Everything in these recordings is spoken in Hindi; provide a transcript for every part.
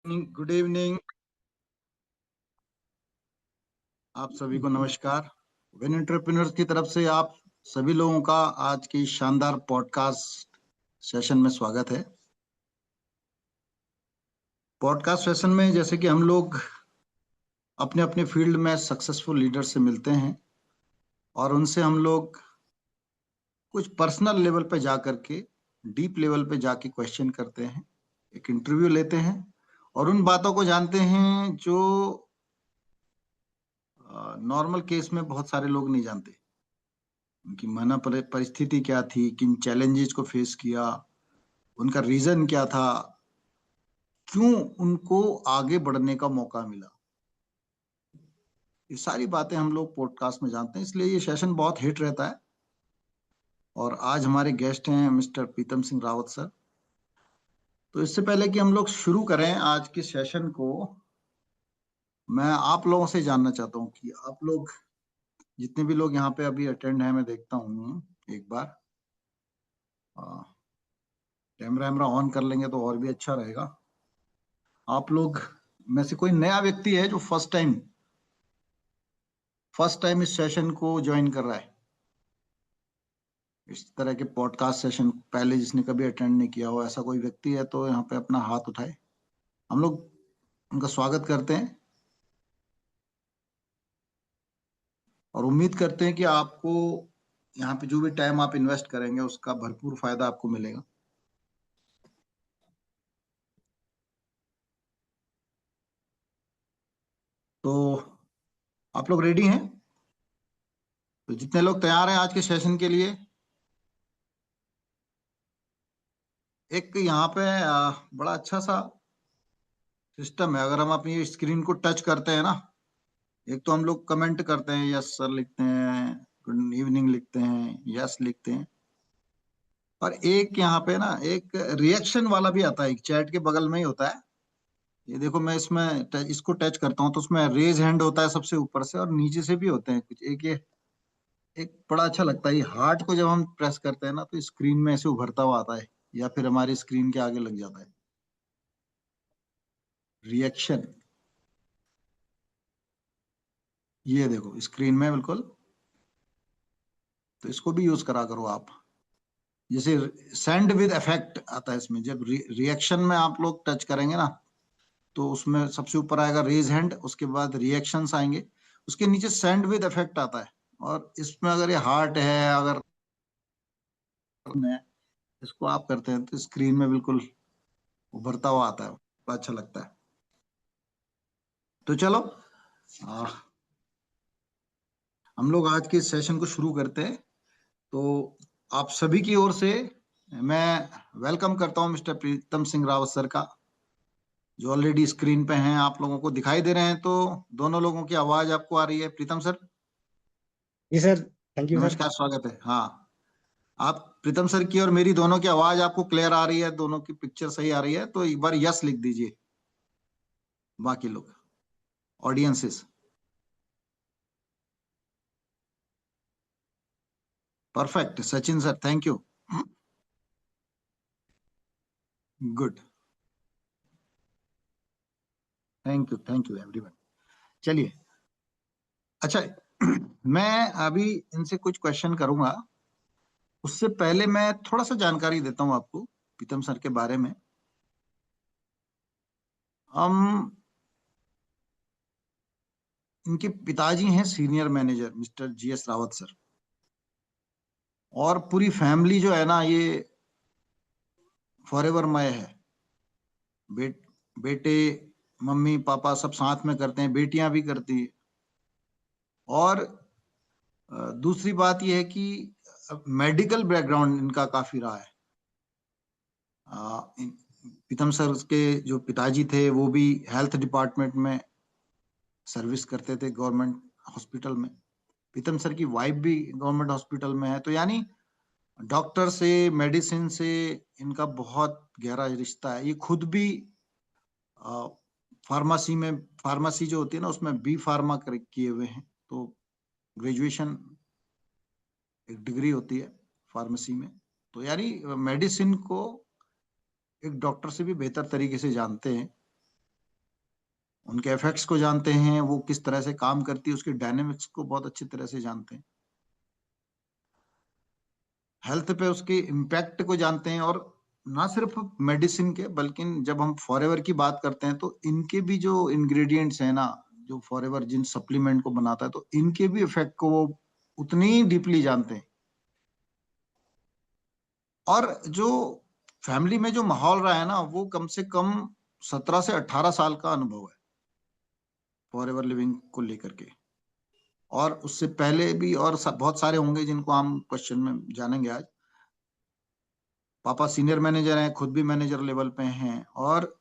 Good evening. आप सभी को नमस्कार। विन एंटरप्रेन्योर्स की तरफ से आप सभी लोगों का आज की शानदार पॉडकास्ट सेशन में स्वागत है। पॉडकास्ट सेशन में जैसे कि हम लोग अपने अपने फील्ड में सक्सेसफुल लीडर से मिलते हैं और उनसे हम लोग कुछ पर्सनल लेवल पे जा करके डीप लेवल पे जाके क्वेश्चन करते हैं, एक इंटरव्यू लेते हैं और उन बातों को जानते हैं जो नॉर्मल केस में बहुत सारे लोग नहीं जानते। उनकी माना परिस्थिति क्या थी, किन चैलेंजेस को फेस किया, उनका रीजन क्या था, क्यों उनको आगे बढ़ने का मौका मिला। ये सारी बातें हम लोग पॉडकास्ट में जानते हैं, इसलिए ये सेशन बहुत हिट रहता है। और आज हमारे गेस्ट हैं मिस्टर प्रीतम सिंह रावत सर। तो इससे पहले कि हम लोग शुरू करें आज के सेशन को, मैं आप लोगों से जानना चाहता हूँ कि आप लोग जितने भी लोग यहाँ पे अभी अटेंड हैं, मैं देखता हूँ एक बार कैमरा वैमरा ऑन कर लेंगे तो और भी अच्छा रहेगा। आप लोग में से कोई नया व्यक्ति है जो फर्स्ट टाइम इस सेशन को ज्वाइन कर रहा है? इस तरह के पॉडकास्ट सेशन पहले जिसने कभी अटेंड नहीं किया हो, ऐसा कोई व्यक्ति है तो यहाँ पे अपना हाथ उठाए, हम लोग उनका स्वागत करते हैं और उम्मीद करते हैं कि आपको यहाँ पे जो भी टाइम आप इन्वेस्ट करेंगे उसका भरपूर फायदा आपको मिलेगा। तो आप लोग रेडी हैं? तो जितने लोग तैयार हैं आज के सेशन के लिए, एक यहाँ पे बड़ा अच्छा सा सिस्टम है। अगर हम अपनी स्क्रीन को टच करते हैं ना, एक तो हम लोग कमेंट करते हैं, यस सर लिखते हैं, गुड इवनिंग लिखते हैं, यस लिखते हैं, और एक यहाँ पे ना एक रिएक्शन वाला भी आता है, एक चैट के बगल में ही होता है। ये देखो, मैं इसमें इसको टच करता हूँ तो उसमें रेज हैंड होता है सबसे ऊपर से, और नीचे से भी होते हैं कुछ। एक ये एक बड़ा अच्छा लगता है, ये हार्ट को जब हम प्रेस करते हैं ना तो स्क्रीन में ऐसे उभरता हुआ आता है या फिर हमारी स्क्रीन के आगे लग जाता है रिएक्शन। ये देखो स्क्रीन में बिल्कुल, तो इसको भी यूज करा करो आप। जैसे सेंड विद इफेक्ट आता है इसमें, जब रिएक्शन में आप लोग टच करेंगे ना तो उसमें सबसे ऊपर आएगा रेज हैंड, उसके बाद रिएक्शंस आएंगे, उसके नीचे सेंड विद इफेक्ट आता है। और इसमें अगर ये हार्ट है, अगर में इसको आप करते हैं तो स्क्रीन में बिल्कुल उभरता हुआ आता है, बड़ा अच्छा लगता है। तो चलो आ, हम लोग आज के सेशन को शुरू करते हैं। तो आप सभी की ओर से मैं वेलकम करता हूं मिस्टर प्रीतम सिंह रावत सर का, जो ऑलरेडी स्क्रीन पे हैं, आप लोगों को दिखाई दे रहे हैं। तो दोनों लोगों की आवाज आपको आ रही है? Pritam sir ji sir, thank you sir. नमस्कार, स्वागत है। हाँ, आप प्रीतम सर की और मेरी दोनों की आवाज आपको क्लियर आ रही है, दोनों की पिक्चर सही आ रही है, तो एक बार यस लिख दीजिए बाकी लोग, audiences. Perfect Sachin sir, thank you. Good, thank you everyone. चलिए, अच्छा, मैं अभी इनसे कुछ क्वेश्चन करूंगा, उससे पहले मैं थोड़ा सा जानकारी देता हूं आपको प्रीतम सर के बारे में। हम इनके पिताजी हैं senior manager mister GS Rawat sir, और पूरी फैमिली जो है ना ये फॉरएवर मय है। बे, बेटे मम्मी पापा सब साथ में करते हैं, बेटियां भी करती है। और दूसरी बात यह है कि मेडिकल बैकग्राउंड इनका काफी रहा है। प्रीतम सर के जो पिताजी थे वो भी हेल्थ डिपार्टमेंट में सर्विस करते थे, गवर्नमेंट हॉस्पिटल में। प्रीतम सर की वाइफ भी गवर्नमेंट हॉस्पिटल में है। तो यानी डॉक्टर से, मेडिसिन से इनका बहुत गहरा रिश्ता है। ये खुद भी फार्मेसी में, फार्मेसी जो होती है ना उसमें बी फार्मा किए हुए हैं। तो ग्रेजुएशन एक डिग्री होती है फार्मेसी में। तो यानी मेडिसिन को एक डॉक्टर से भी बेहतर तरीके से जानते हैं। उनके इफेक्ट्स को जानते हैं, वो किस तरह से काम करती है, उसकी डायनेमिक्स को बहुत अच्छी तरह से जानते हैं, हेल्थ पे उसके इम्पैक्ट को जानते हैं। और ना सिर्फ मेडिसिन के, बल्कि जब हम फॉरएवर की बात करते हैं तो इनके भी जो इंग्रेडिएंट्स हैं ना, जो फॉरएवर जिन सप्लीमेंट को बनाता है, तो इनके भी इफेक्ट को वो उतनी ही डीपली जानते हैं। और जो फैमिली में जो माहौल रहा है ना, वो कम से कम 17 से 18 साल का अनुभव है फॉरएवर लिविंग को लेकर के। और उससे पहले भी और बहुत सारे होंगे जिनको हम क्वेश्चन में जानेंगे आज। पापा सीनियर मैनेजर हैं, खुद भी मैनेजर लेवल पे हैं, और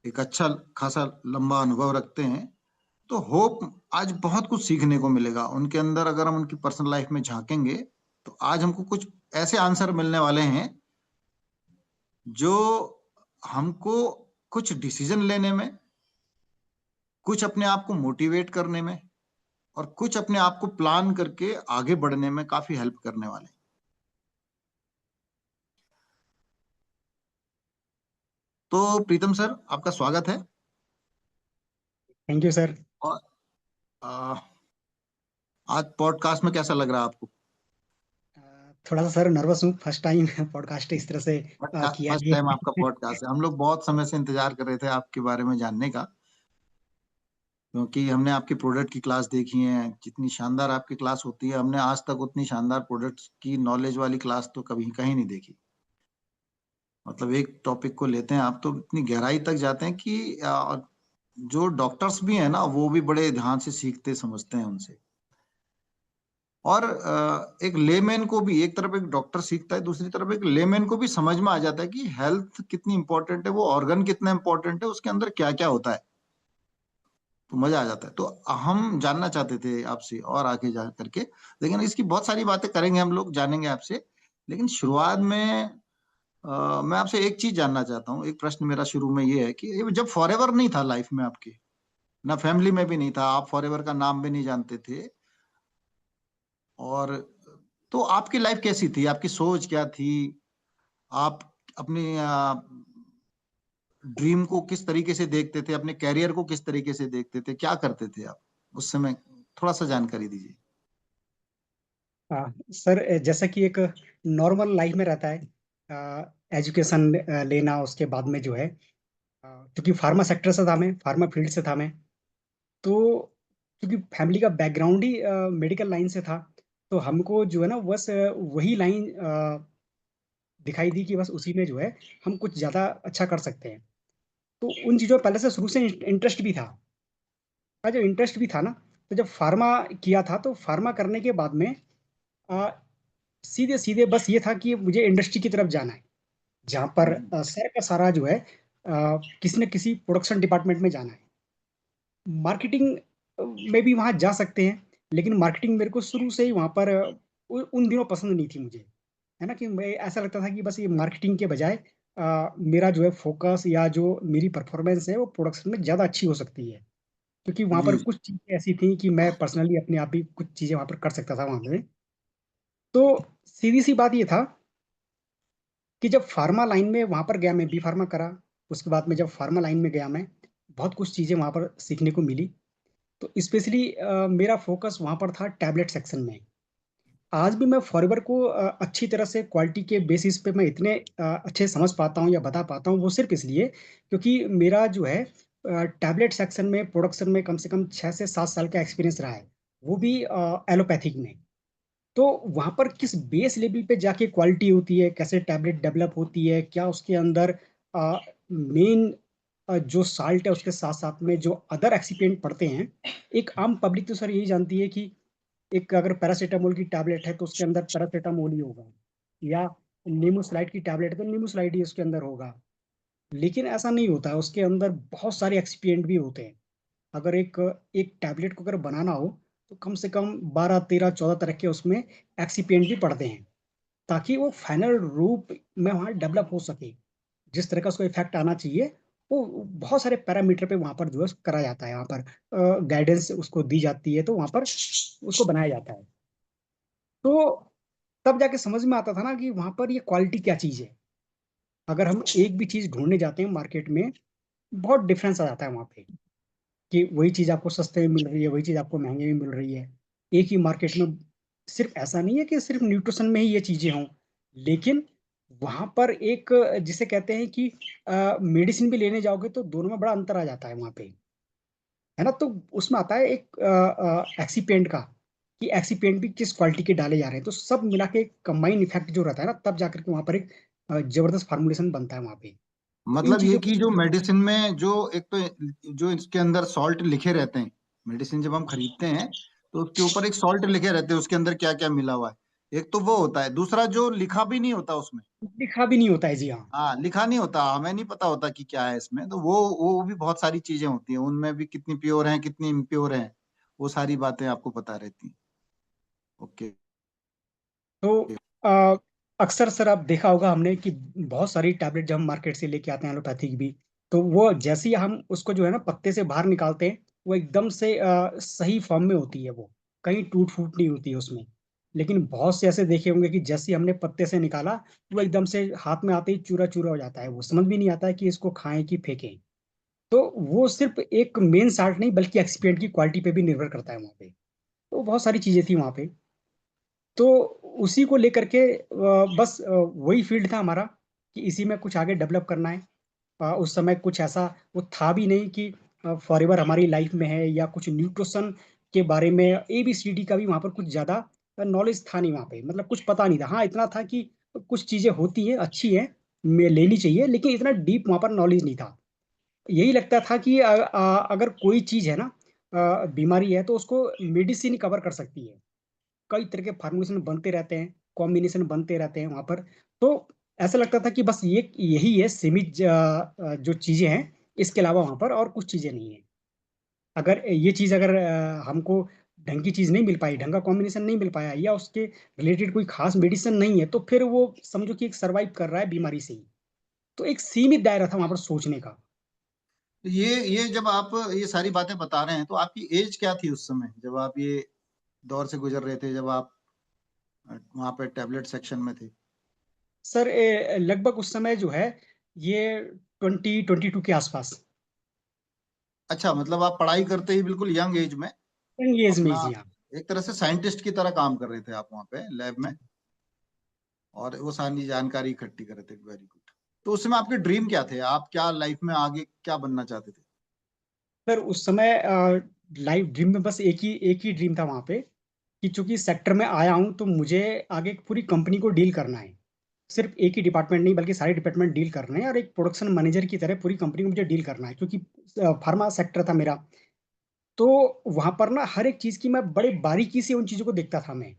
एक अच्छा खासा लंबा अनुभव रखते हैं। तो होप आज बहुत कुछ सीखने को मिलेगा उनके अंदर। अगर हम उनकी पर्सनल लाइफ में झांकेंगे तो आज हमको कुछ ऐसे आंसर मिलने वाले हैं जो हमको कुछ डिसीजन लेने में, कुछ अपने आप को मोटिवेट करने में, और कुछ अपने आप को प्लान करके आगे बढ़ने में काफी हेल्प करने वाले हैं। तो प्रीतम सर, आपका स्वागत है। Thank you sir. और आ, आज पॉडकास्ट में कैसा लग रहा है आपको? थोड़ा सा सर नर्वस हूँ, फर्स्ट टाइम पॉडकास्ट इस तरह से किया फर्स्ट ये। टाइम आपका पॉडकास्ट है। हम लोग बहुत समय से इंतजार कर रहे थे आपके बारे में जानने का, क्योंकि हमने आपके प्रोडक्ट की क्लास देखी है। जितनी शानदार आपकी क्लास होती है, हमने आज तक उतनी शानदार प्रोडक्ट्स की नॉलेज वाली क्लास तो कभी कहीं नहीं देखी। मतलब एक टॉपिक को लेते हैं आप तो इतनी गहराई तक जाते हैं कि जो डॉक्टर्स भी हैं ना, वो भी बड़े ध्यान से सीखते समझते हैं उनसे। और एक लेमैन को भी, एक तरफ एक डॉक्टर सीखता है, दूसरी तरफ एक लेमैन को भी समझ में आ जाता है कि हेल्थ कितनी इंपॉर्टेंट है, वो ऑर्गन कितना इंपॉर्टेंट है, उसके अंदर क्या क्या होता है। तो मजा आ जाता है। तो हम जानना चाहते थे आपसे और आगे जा करके, लेकिन इसकी बहुत सारी बातें करेंगे, हम लोग जानेंगे आपसे। लेकिन शुरुआत में मैं आपसे एक चीज जानना चाहता हूँ। एक प्रश्न मेरा शुरू में ये है कि ये जब फॉरएवर नहीं था लाइफ में आपके, ना फैमिली में भी नहीं था, आप फॉरएवर का नाम भी नहीं जानते थे, और तो आपकी लाइफ कैसी थी, आपकी सोच क्या थी? आप अपनी ड्रीम को किस तरीके से देखते थे, अपने कैरियर को किस तरीके से देखते थे, क्या करते थे आप उस समय? थोड़ा सा जानकारी दीजिए। सर जैसा कि एक नॉर्मल लाइफ में रहता है, एजुकेशन लेना, उसके बाद में जो है, क्योंकि फार्मा सेक्टर से था मैं, फार्मा फील्ड से था मैं, तो क्योंकि फैमिली का बैकग्राउंड ही मेडिकल लाइन से था, तो हमको जो है ना बस वही लाइन दिखाई दी कि बस उसी में जो है हम कुछ ज़्यादा अच्छा कर सकते हैं। तो उन चीज़ों में पहले से शुरू से इंटरेस्ट भी था। जब इंटरेस्ट भी था ना, तो जब फार्मा किया था, तो फार्मा करने के बाद में अ, सीधे सीधे बस ये था कि मुझे इंडस्ट्री की तरफ जाना है, जहाँ पर हम्म। सर का सारा जो है किसी न किसी प्रोडक्शन डिपार्टमेंट में जाना है। मार्केटिंग में भी वहाँ जा सकते हैं, लेकिन मार्केटिंग मेरे को शुरू से ही वहाँ पर उन दिनों पसंद नहीं थी मुझे। है ना, कि मैं ऐसा लगता था कि बस ये मार्केटिंग के बजाय मेरा जो है फोकस या जो मेरी परफॉर्मेंस है वो प्रोडक्शन में ज़्यादा अच्छी हो सकती है, क्योंकि वहाँ पर जी। कुछ चीज़ें ऐसी थी कि मैं पर्सनली अपने आप ही कुछ चीज़ें वहाँ पर कर सकता था वहाँ पे। तो सीधी सी बात ये था कि जब फार्मा लाइन में वहाँ पर गया, मैं बी फार्मा करा, उसके बाद में जब फार्मा लाइन में गया मैं, बहुत कुछ चीज़ें वहाँ पर सीखने को मिली। तो स्पेशली मेरा फोकस वहाँ पर था टैबलेट सेक्शन में। आज भी मैं फॉरएवर को अच्छी तरह से क्वालिटी के बेसिस पे मैं इतने अच्छे समझ पाता हूँ या बता पाता हूँ, वो सिर्फ इसलिए क्योंकि मेरा जो है टैबलेट सेक्शन में प्रोडक्शन में कम से कम 6 से 7 साल का एक्सपीरियंस रहा है, वो भी एलोपैथिक में। तो वहाँ पर किस बेस लेवल पे जाके क्वालिटी होती है, कैसे टैबलेट डेवलप होती है, क्या उसके अंदर मेन जो साल्ट है उसके साथ साथ में जो अदर एक्सिपिएंट पड़ते हैं। एक आम पब्लिक तो सर यही जानती है कि एक अगर पैरासीटामोल की टैबलेट है तो उसके अंदर पैरासीटामोल ही होगा, या नीमोसाइड की टैबलेट है तो नीमोसाइड ही उसके अंदर होगा। लेकिन ऐसा नहीं होता है, उसके अंदर बहुत सारे एक्सपिएंट भी होते हैं। अगर एक एक टैबलेट को अगर बनाना हो तो कम से कम 12 13 14 तरह के उसमें एक्सिपिएंट भी पड़ते हैं, ताकि वो फाइनल रूप में वहाँ डेवलप हो सके, जिस तरह का उसको इफेक्ट आना चाहिए। वो बहुत सारे पैरामीटर पे वहाँ पर जो है करा जाता है, वहाँ पर गाइडेंस उसको दी जाती है, तो वहाँ पर उसको बनाया जाता है। तो तब जाके समझ में आता था ना कि वहाँ पर ये क्वालिटी क्या चीज़ है। अगर हम एक भी चीज़ ढूँढने जाते हैं मार्केट में, बहुत डिफरेंस आ जाता है वहाँ पे। कि वही चीज़ आपको सस्ते में मिल रही है, वही चीज़ आपको महंगे में मिल रही है। एक ही मार्केट में सिर्फ ऐसा नहीं है कि सिर्फ न्यूट्रिशन में ही ये चीज़ें हों, लेकिन वहाँ पर एक जिसे कहते हैं कि मेडिसिन भी लेने जाओगे तो दोनों में बड़ा अंतर आ जाता है वहाँ पे, है ना? तो उसमें आता है एक एक्सीपेंट का, कि एक्सीपेंट भी किस क्वालिटी के डाले जा रहे हैं। तो सब मिला के एक कंबाइंड इफेक्ट जो रहता है ना, तब जाकर के वहाँ पर एक जबरदस्त फार्मूलेशन बनता है वहाँ पे। तो इन मतलब ये चीज़ों कि को जो मेडिसिन में जो एक तो जो इसके अंदर सॉल्ट लिखे रहते हैं, मेडिसिन जब हम खरीदते हैं तो उसके ऊपर एक सॉल्ट लिखे रहते हैं, उसके अंदर क्या क्या मिला हुआ है। एक तो वो होता है, दूसरा जो लिखा भी नहीं होता उसमें। लिखा भी नहीं होता है। जी हाँ। हाँ, लिखा नहीं होता, हमें नहीं पता होता कि क्या है इसमें। तो वो भी बहुत सारी चीजें होती हैं उनमें भी, कितनी प्योर हैं कितनी इम्प्योर हैं, वो सारी बातें आपको पता रहती हैं। ओके। तो अ, अक्सर सर आप देखा होगा हमने कि बहुत सारी टैबलेट जब हम मार्केट से लेके आते हैं एलोपैथिक भी, तो वो जैसे ही हम उसको जो है ना पत्ते से बाहर निकालते हैं, वो एकदम से सही फॉर्म में होती है, वो कहीं टूट फूट नहीं होती है उसमें। लेकिन बहुत से ऐसे देखे होंगे कि जैसे ही हमने पत्ते से निकाला, वो एकदम से हाथ में आते ही चूरा चूरा हो जाता है, वो समझ भी नहीं आता है कि इसको खाएं कि फेंकें। तो वो सिर्फ एक मेन साल्ट नहीं बल्कि एक्सपीरियंट की क्वालिटी पे भी निर्भर करता है वहाँ पे। तो बहुत सारी चीजें थी वहाँ पे। तो उसी को लेकर के बस वही फील्ड था हमारा कि इसी में कुछ आगे डेवलप करना है। उस समय कुछ ऐसा वो था भी नहीं कि फॉर एवर हमारी लाइफ में है, या कुछ न्यूट्रिशन के बारे में ABCD का भी वहाँ पर कुछ ज़्यादा नॉलेज था नहीं वहाँ पे, मतलब कुछ पता नहीं था। हाँ, इतना था कि कुछ चीज़ें होती हैं अच्छी हैं, लेनी चाहिए, लेकिन इतना डीप वहाँ पर नॉलेज नहीं था। यही लगता था कि अगर कोई चीज़ है ना, बीमारी है, तो उसको मेडिसिन कवर कर सकती है। कई तरह के फार्मूलेशन बनते रहते हैं, कॉम्बिनेशन बनते रहते हैं वहाँ पर। तो ऐसा लगता था कि बस ये यही है सीमित जो चीज़ें हैं, इसके अलावा वहाँ पर और कुछ चीज़ें नहीं है। अगर ये चीज़ अगर हमको ढंग की चीज़ नहीं मिल पाई, ढंग का कॉम्बिनेशन नहीं मिल पाया, या उसके रिलेटेड कोई खास मेडिसिन नहीं है, तो फिर वो समझो कि एक सर्वाइव कर रहा है बीमारी से ही। तो एक सीमित दायरा था वहाँ पर सोचने का। तो ये जब आप ये सारी बातें बता रहे हैं, तो आपकी एज क्या थी उस समय जब आप ये दौर से गुजर रहे थे, जब आप वहां पे टैबलेट सेक्शन में थे? सर लगभग उस समय जो है ये 2022 के आसपास। अच्छा, मतलब आप पढ़ाई करते ही बिल्कुल यंग एज में यंग एज में, अपना जी हाँ। एक तरह से साइंटिस्ट की तरह काम कर रहे थे आप वहां पे लैब में, और वो सारी जानकारी इकट्ठी कर रहे थे। Very good. तो उस समय आपके ड्रीम क्या थे? आप क्या लाइफ में आगे क्या बनना चाहते थे? सर उस समय लाइफ ड्रीम में बस एक ही ड्रीम था वहाँ पे, कि चूंकि सेक्टर में आया हूँ तो मुझे आगे एक पूरी कंपनी को डील करना है। सिर्फ एक ही डिपार्टमेंट नहीं बल्कि सारे डिपार्टमेंट डील करने हैं, और एक प्रोडक्शन मैनेजर की तरह पूरी कंपनी को मुझे डील करना है, क्योंकि फार्मा सेक्टर था मेरा। तो वहां पर ना हर एक चीज की मैं बड़े बारीकी से उन चीजों को देखता था मैं।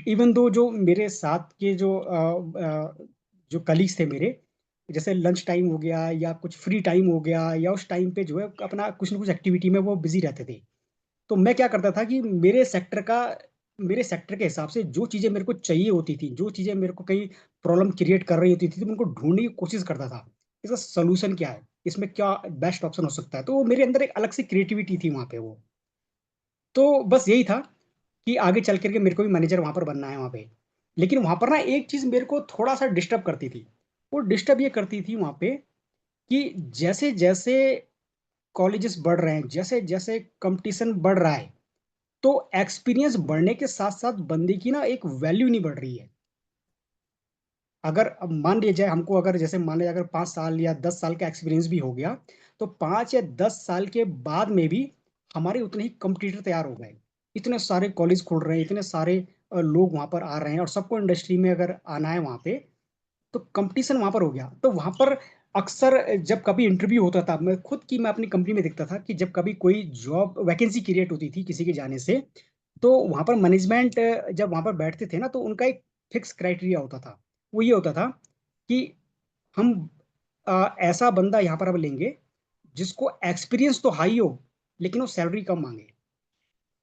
इवन दो जो मेरे साथ के जो कलीग्स थे मेरे, जैसे लंच टाइम हो गया या कुछ फ्री टाइम हो गया, या उस टाइम पे जो है अपना कुछ ना कुछ एक्टिविटी में वो बिजी रहते थे। तो मैं क्या करता था कि मेरे सेक्टर के हिसाब से जो चीजें मेरे को चाहिए होती थी, जो चीजें मेरे को कहीं प्रॉब्लम क्रिएट कर रही होती थी, तो मैं उनको ढूंढने की कोशिश करता था, इसका सोल्यूशन क्या है, इसमें क्या बेस्ट ऑप्शन हो सकता है। तो वो मेरे अंदर एक अलग सी क्रिएटिविटी थी वहाँ पे वो। तो बस यही था कि आगे चल करके मेरे को भी मैनेजर वहाँ पर बनना है वहाँ पे। लेकिन वहाँ पर ना एक चीज़ मेरे को थोड़ा सा डिस्टर्ब करती थी। वो डिस्टर्ब ये करती थी वहाँ पे कि जैसे जैसे कॉलेजेस बढ़ रहे हैं, जैसे जैसे कंपटीशन बढ़ रहा है, तो एक्सपीरियंस बढ़ने के साथ साथ बंदे की ना एक वैल्यू नहीं बढ़ रही है। अगर अब मान लिया जाए हमको, अगर जैसे मान लिया अगर 5 साल या 10 साल का एक्सपीरियंस भी हो गया, तो 5 या 10 साल के बाद में भी हमारे उतने ही कंपटीटर तैयार हो गए। इतने सारे कॉलेज खुल रहे हैं, इतने सारे लोग वहां पर आ रहे हैं, और सबको इंडस्ट्री में अगर आना है वहां पे, तो कंपटीशन वहां पर हो गया। तो वहां पर अक्सर जब कभी इंटरव्यू होता था, मैं अपनी कंपनी में देखता था कि जब कभी कोई जॉब वैकेंसी क्रिएट होती थी किसी के जाने से, तो वहां पर मैनेजमेंट जब वहां पर बैठते थे ना, तो उनका एक फिक्स क्राइटेरिया होता था। वो ये होता था कि हम ऐसा बंदा यहाँ पर अब लेंगे जिसको एक्सपीरियंस तो हाई हो, लेकिन वो सैलरी कम मांगे।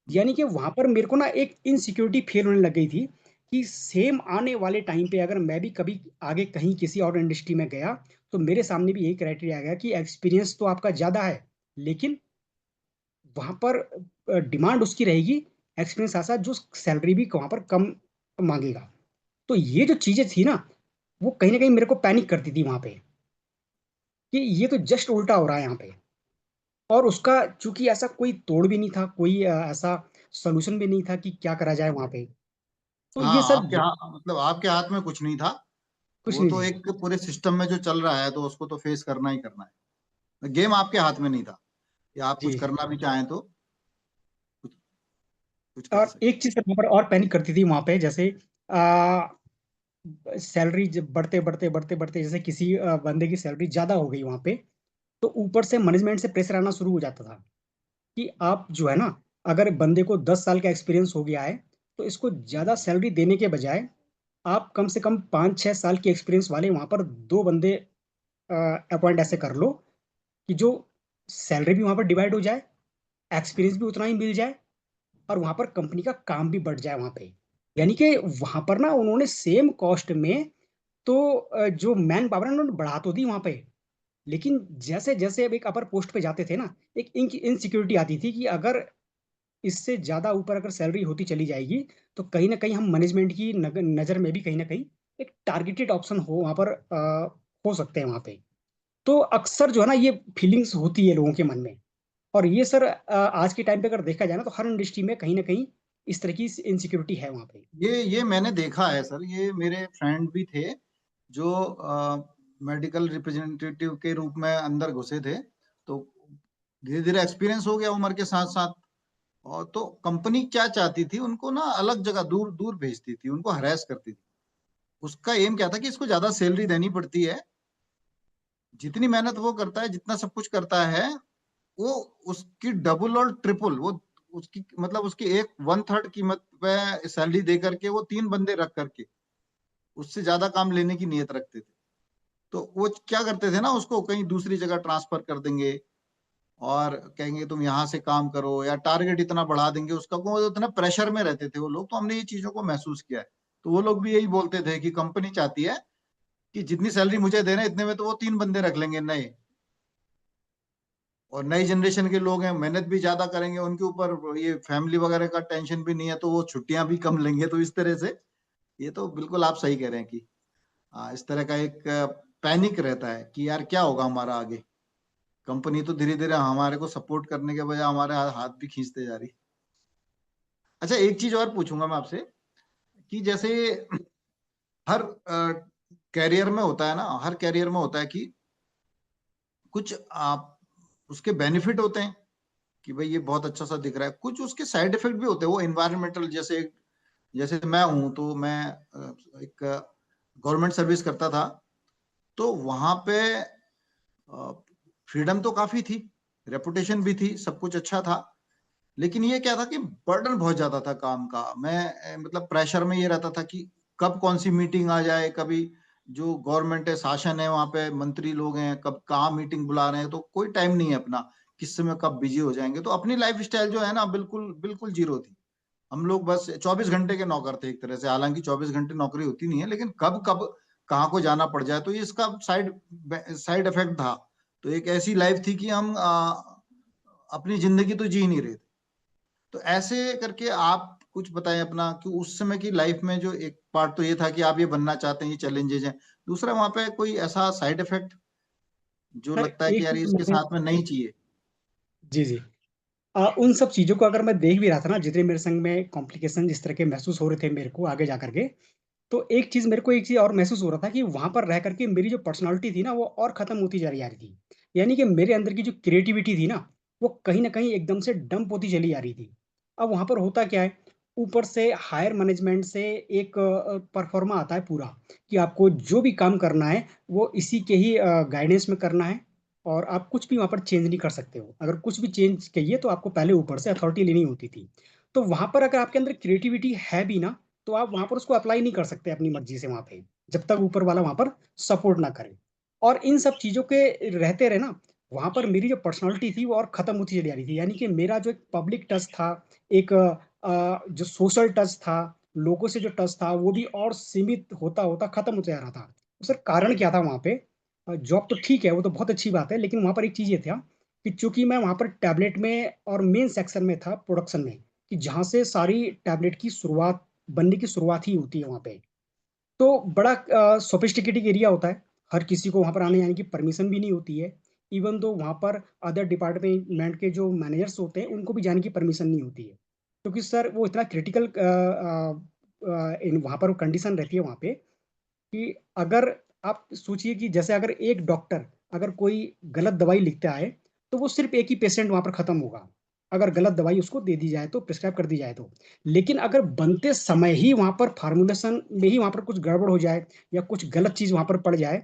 यानी कि वहां पर मेरे को ना एक इनसिक्योरिटी फील होने लग गई थी कि सेम आने वाले टाइम पे अगर मैं भी कभी आगे कहीं किसी और इंडस्ट्री में गया, तो मेरे सामने भी यही क्राइटेरिया आ गया कि एक्सपीरियंस तो आपका ज्यादा है, लेकिन वहां पर डिमांड उसकी रहेगी एक्सपीरियंस साथ साथ, जो सैलरी भी वहां पर कम मांगेगा। तो ये जो चीजें थी ना, वो कहीं ना कहीं मेरे को पैनिक करती थी वहां पे, कि ये तो जस्ट उल्टा हो रहा है यहाँ पे। और उसका चूंकि ऐसा कोई तोड़ भी नहीं था, कोई ऐसा सोल्यूशन भी नहीं था कि क्या करा जाए वहां पे। तो ये हाँ, सर आपके हाथ, मतलब आपके हाथ में कुछ नहीं था। कुछ वो नहीं तो थी। एक पूरे सिस्टम में जो चल रहा है तो उसको तो फेस करना ही करना है। गेम आपके हाथ में नहीं था कि आप कुछ जी। करना भी चाहें तो कुछ कुछ कर और सके। एक चीज वहां पर और पैनिक करती थी वहां पे, जैसे आ, सैलरी जब बढ़ते बढ़ते बढ़ते बढ़ते, जैसे किसी बंदे की सैलरी ज्यादा हो गई वहां पे, तो ऊपर से मैनेजमेंट से प्रेशर आना शुरू हो जाता था कि आप जो है ना, अगर बंदे को 10 साल का एक्सपीरियंस हो गया है, तो इसको ज्यादा सैलरी देने के बजाय आप कम से कम 5-6 साल की एक्सपीरियंस वाले वहां पर 2 बंदे अपॉइंट ऐसे कर लो कि जो सैलरी भी वहां पर डिवाइड हो जाए, एक्सपीरियंस भी उतना ही मिल जाए, और वहां पर कंपनी का काम भी बढ़ जाए वहां पे। यानी कि वहां पर ना उन्होंने सेम कॉस्ट में तो जो मैन पावर है उन्होंने बढ़ा तो दी वहां पे, लेकिन जैसे जैसे अब एक अपर पोस्ट पे जाते थे ना, एक इनसिक्योरिटी आती थी कि अगर इससे ज्यादा ऊपर अगर सैलरी होती चली जाएगी, तो कहीं ना कहीं हम मैनेजमेंट की नजर में भी कहीं ना कहीं एक टारगेटेड ऑप्शन हो वहां पर हो सकते हैं वहां पे। तो अक्सर जो है ना, ये फीलिंग्स होती है लोगों के मन में। और ये सर आज के टाइम पे अगर देखा जाए ना, तो हर इंडस्ट्री में कहीं ना कहीं इस तरह की इनसिक्योरिटी है वहां पे। ये मैंने देखा है सर, ये मेरे फ्रेंड भी थे जो मेडिकल रिप्रेजेंटेटिव के रूप में अंदर घुसे थे। तो धीरे धीरे एक्सपीरियंस हो गया उम्र के साथ साथ। और तो कंपनी क्या चाहती थी, उनको ना अलग जगह दूर दूर भेजती थी, उनको हरास करती थी। उसका एम क्या था कि इसको ज्यादा सैलरी देनी पड़ती है, जितनी मेहनत वो करता है, जितना सब कुछ करता है, वो उसकी डबल और ट्रिपल वो उसकी, मतलब उसकी एक 1/3 कीमत पे सैलरी दे करके वो 3 बंदे रख करके उससे ज्यादा काम लेने की नीयत रखते थे। तो वो क्या करते थे ना, उसको कहीं दूसरी जगह ट्रांसफर कर देंगे और कहेंगे तुम यहाँ से काम करो, या टारगेट इतना बढ़ा देंगे उसका। वो इतना प्रेशर में रहते थे वो लोग, तो हमने ये चीजों को महसूस किया है। तो वो लोग भी यही बोलते थे कि कंपनी चाहती है कि जितनी सैलरी मुझे देना है, इतने में तो वो 3 बंदे रख लेंगे नए। और नई जनरेशन के लोग हैं, मेहनत भी ज्यादा करेंगे, उनके ऊपर ये फैमिली वगैरह का टेंशन भी नहीं है, तो वो छुट्टियां भी कम लेंगे। तो इस तरह से ये तो बिल्कुल आप सही कह रहे हैं कि इस तरह का एक पैनिक रहता है कि यार क्या होगा हमारा आगे। कंपनी तो धीरे धीरे हमारे को सपोर्ट करने के बजाय हमारे हाथ भी खींचते जा रही। अच्छा, एक चीज और पूछूंगा मैं आपसे कि जैसे हर कैरियर में होता है ना, हर कैरियर में होता है कि कुछ आप उसके बेनिफिट होते हैं कि भाई ये बहुत अच्छा सा दिख रहा है, कुछ उसके साइड इफेक्ट भी होते हैं वो इन्वायरमेंटल। जैसे जैसे मैं हूं तो मैं एक गवर्नमेंट सर्विस करता था। तो वहां पे फ्रीडम तो काफी थी, रेपुटेशन भी थी, सब कुछ अच्छा था। लेकिन ये क्या था कि बर्डन बहुत ज्यादा था काम का। मैं मतलब प्रेशर में ये रहता था कि कब कौन सी मीटिंग आ जाए, कभी जो गवर्नमेंट है, शासन है, वहां पे मंत्री लोग हैं, कब कहाँ मीटिंग बुला रहे हैं, तो कोई टाइम नहीं है अपना, किस समय कब बिजी हो जाएंगे। तो अपनी लाइफ स्टाइल जो है ना, बिल्कुल बिल्कुल जीरो थी। हम लोग बस 24 घंटे के नौकर थे एक तरह से। हालांकि 24 घंटे नौकरी होती नहीं है, लेकिन कब कब कहाँ को जाना पड़ जाए, तो ये इसका साइड साइड इफेक्ट था। तो एक ऐसी लाइफ थी कि हम अपनी जिंदगी तो जी नहीं रहे थे। तो ऐसे करके आप कुछ बताएं अपना, कि उस समय की लाइफ में जो एक पार्ट तो ये था कि आप ये बनना चाहते हैं, ये चैलेंजेस हैं। दूसरा वहां पे कोई ऐसा साइड इफेक्ट जो सर लगता है कि एक यार चीज इसके मैंने, साथ में नहीं चाहिए। जी जी, उन सब चीजों को अगर मैं देख भी रहा था ना, जितने मेरे संग में कॉम्प्लिकेशन जिस तरह के महसूस हो रहे थे मेरे को आगे जा करके, तो एक चीज मेरे को एक चीज और महसूस हो रहा था कि वहां पर रह करके मेरी जो पर्सनालिटी थी ना, वो और खत्म होती जा रही थी। यानी कि मेरे अंदर की जो क्रिएटिविटी थी ना, वो कहीं ना कहीं एकदम से डंप होती चली आ रही थी। अब वहां पर होता क्या है, ऊपर से हायर मैनेजमेंट से एक परफॉर्मा आता है पूरा, कि आपको जो भी काम करना है वो इसी के ही गाइडेंस में करना है, और आप कुछ भी वहां पर चेंज नहीं कर सकते हो। अगर कुछ भी चेंज कहिए तो आपको पहले ऊपर से अथॉरिटी लेनी होती थी। तो वहां पर अगर आपके अंदर क्रिएटिविटी है भी ना, तो आप वहां पर उसको अप्लाई नहीं कर सकते अपनी मर्जी से वहां पे, जब तक ऊपर वाला वहां पर सपोर्ट ना करे। और इन सब चीजों के रहते रहे ना, वहां पर मेरी जो पर्सनालिटी थी वो और खत्म होती चली आ रही थी। यानी कि मेरा जो एक पब्लिक टच था, एक जो सोशल टच था, लोगों से जो टच था, वो भी और सीमित होता होता खत्म होता जा रहा था। तो सर कारण क्या था वहां पे? जॉब तो ठीक है, वो तो बहुत अच्छी बात है, लेकिन वहां पर एक चीज ये था कि चूंकि मैं वहां पर टैबलेट में और मेन सेक्शन में था, प्रोडक्शन में, कि जहां से सारी टैबलेट की शुरुआत बनने की शुरुआत ही होती है वहां पे। तो बड़ा सोफिस्टिकेटेड एरिया होता है, हर किसी को वहां पर आने जाने की परमिशन भी नहीं होती है। इवन दो वहाँ पर अदर डिपार्टमेंट के जो मैनेजर्स होते हैं उनको भी जाने की परमिशन नहीं होती है, क्योंकि सर वो इतना क्रिटिकल इन वहाँ पर कंडीशन रहती है वहाँ पे कि अगर आप सोचिए कि जैसे अगर एक डॉक्टर अगर कोई गलत दवाई लिखता है तो वो सिर्फ एक ही पेशेंट वहां पर खत्म होगा, अगर गलत दवाई उसको दे दी जाए तो, प्रिस्क्राइब कर दी जाए तो। लेकिन अगर बनते समय ही वहां पर फार्मुलेशन में ही वहां पर कुछ गड़बड़ हो जाए या कुछ गलत चीज वहां पर पड़ जाए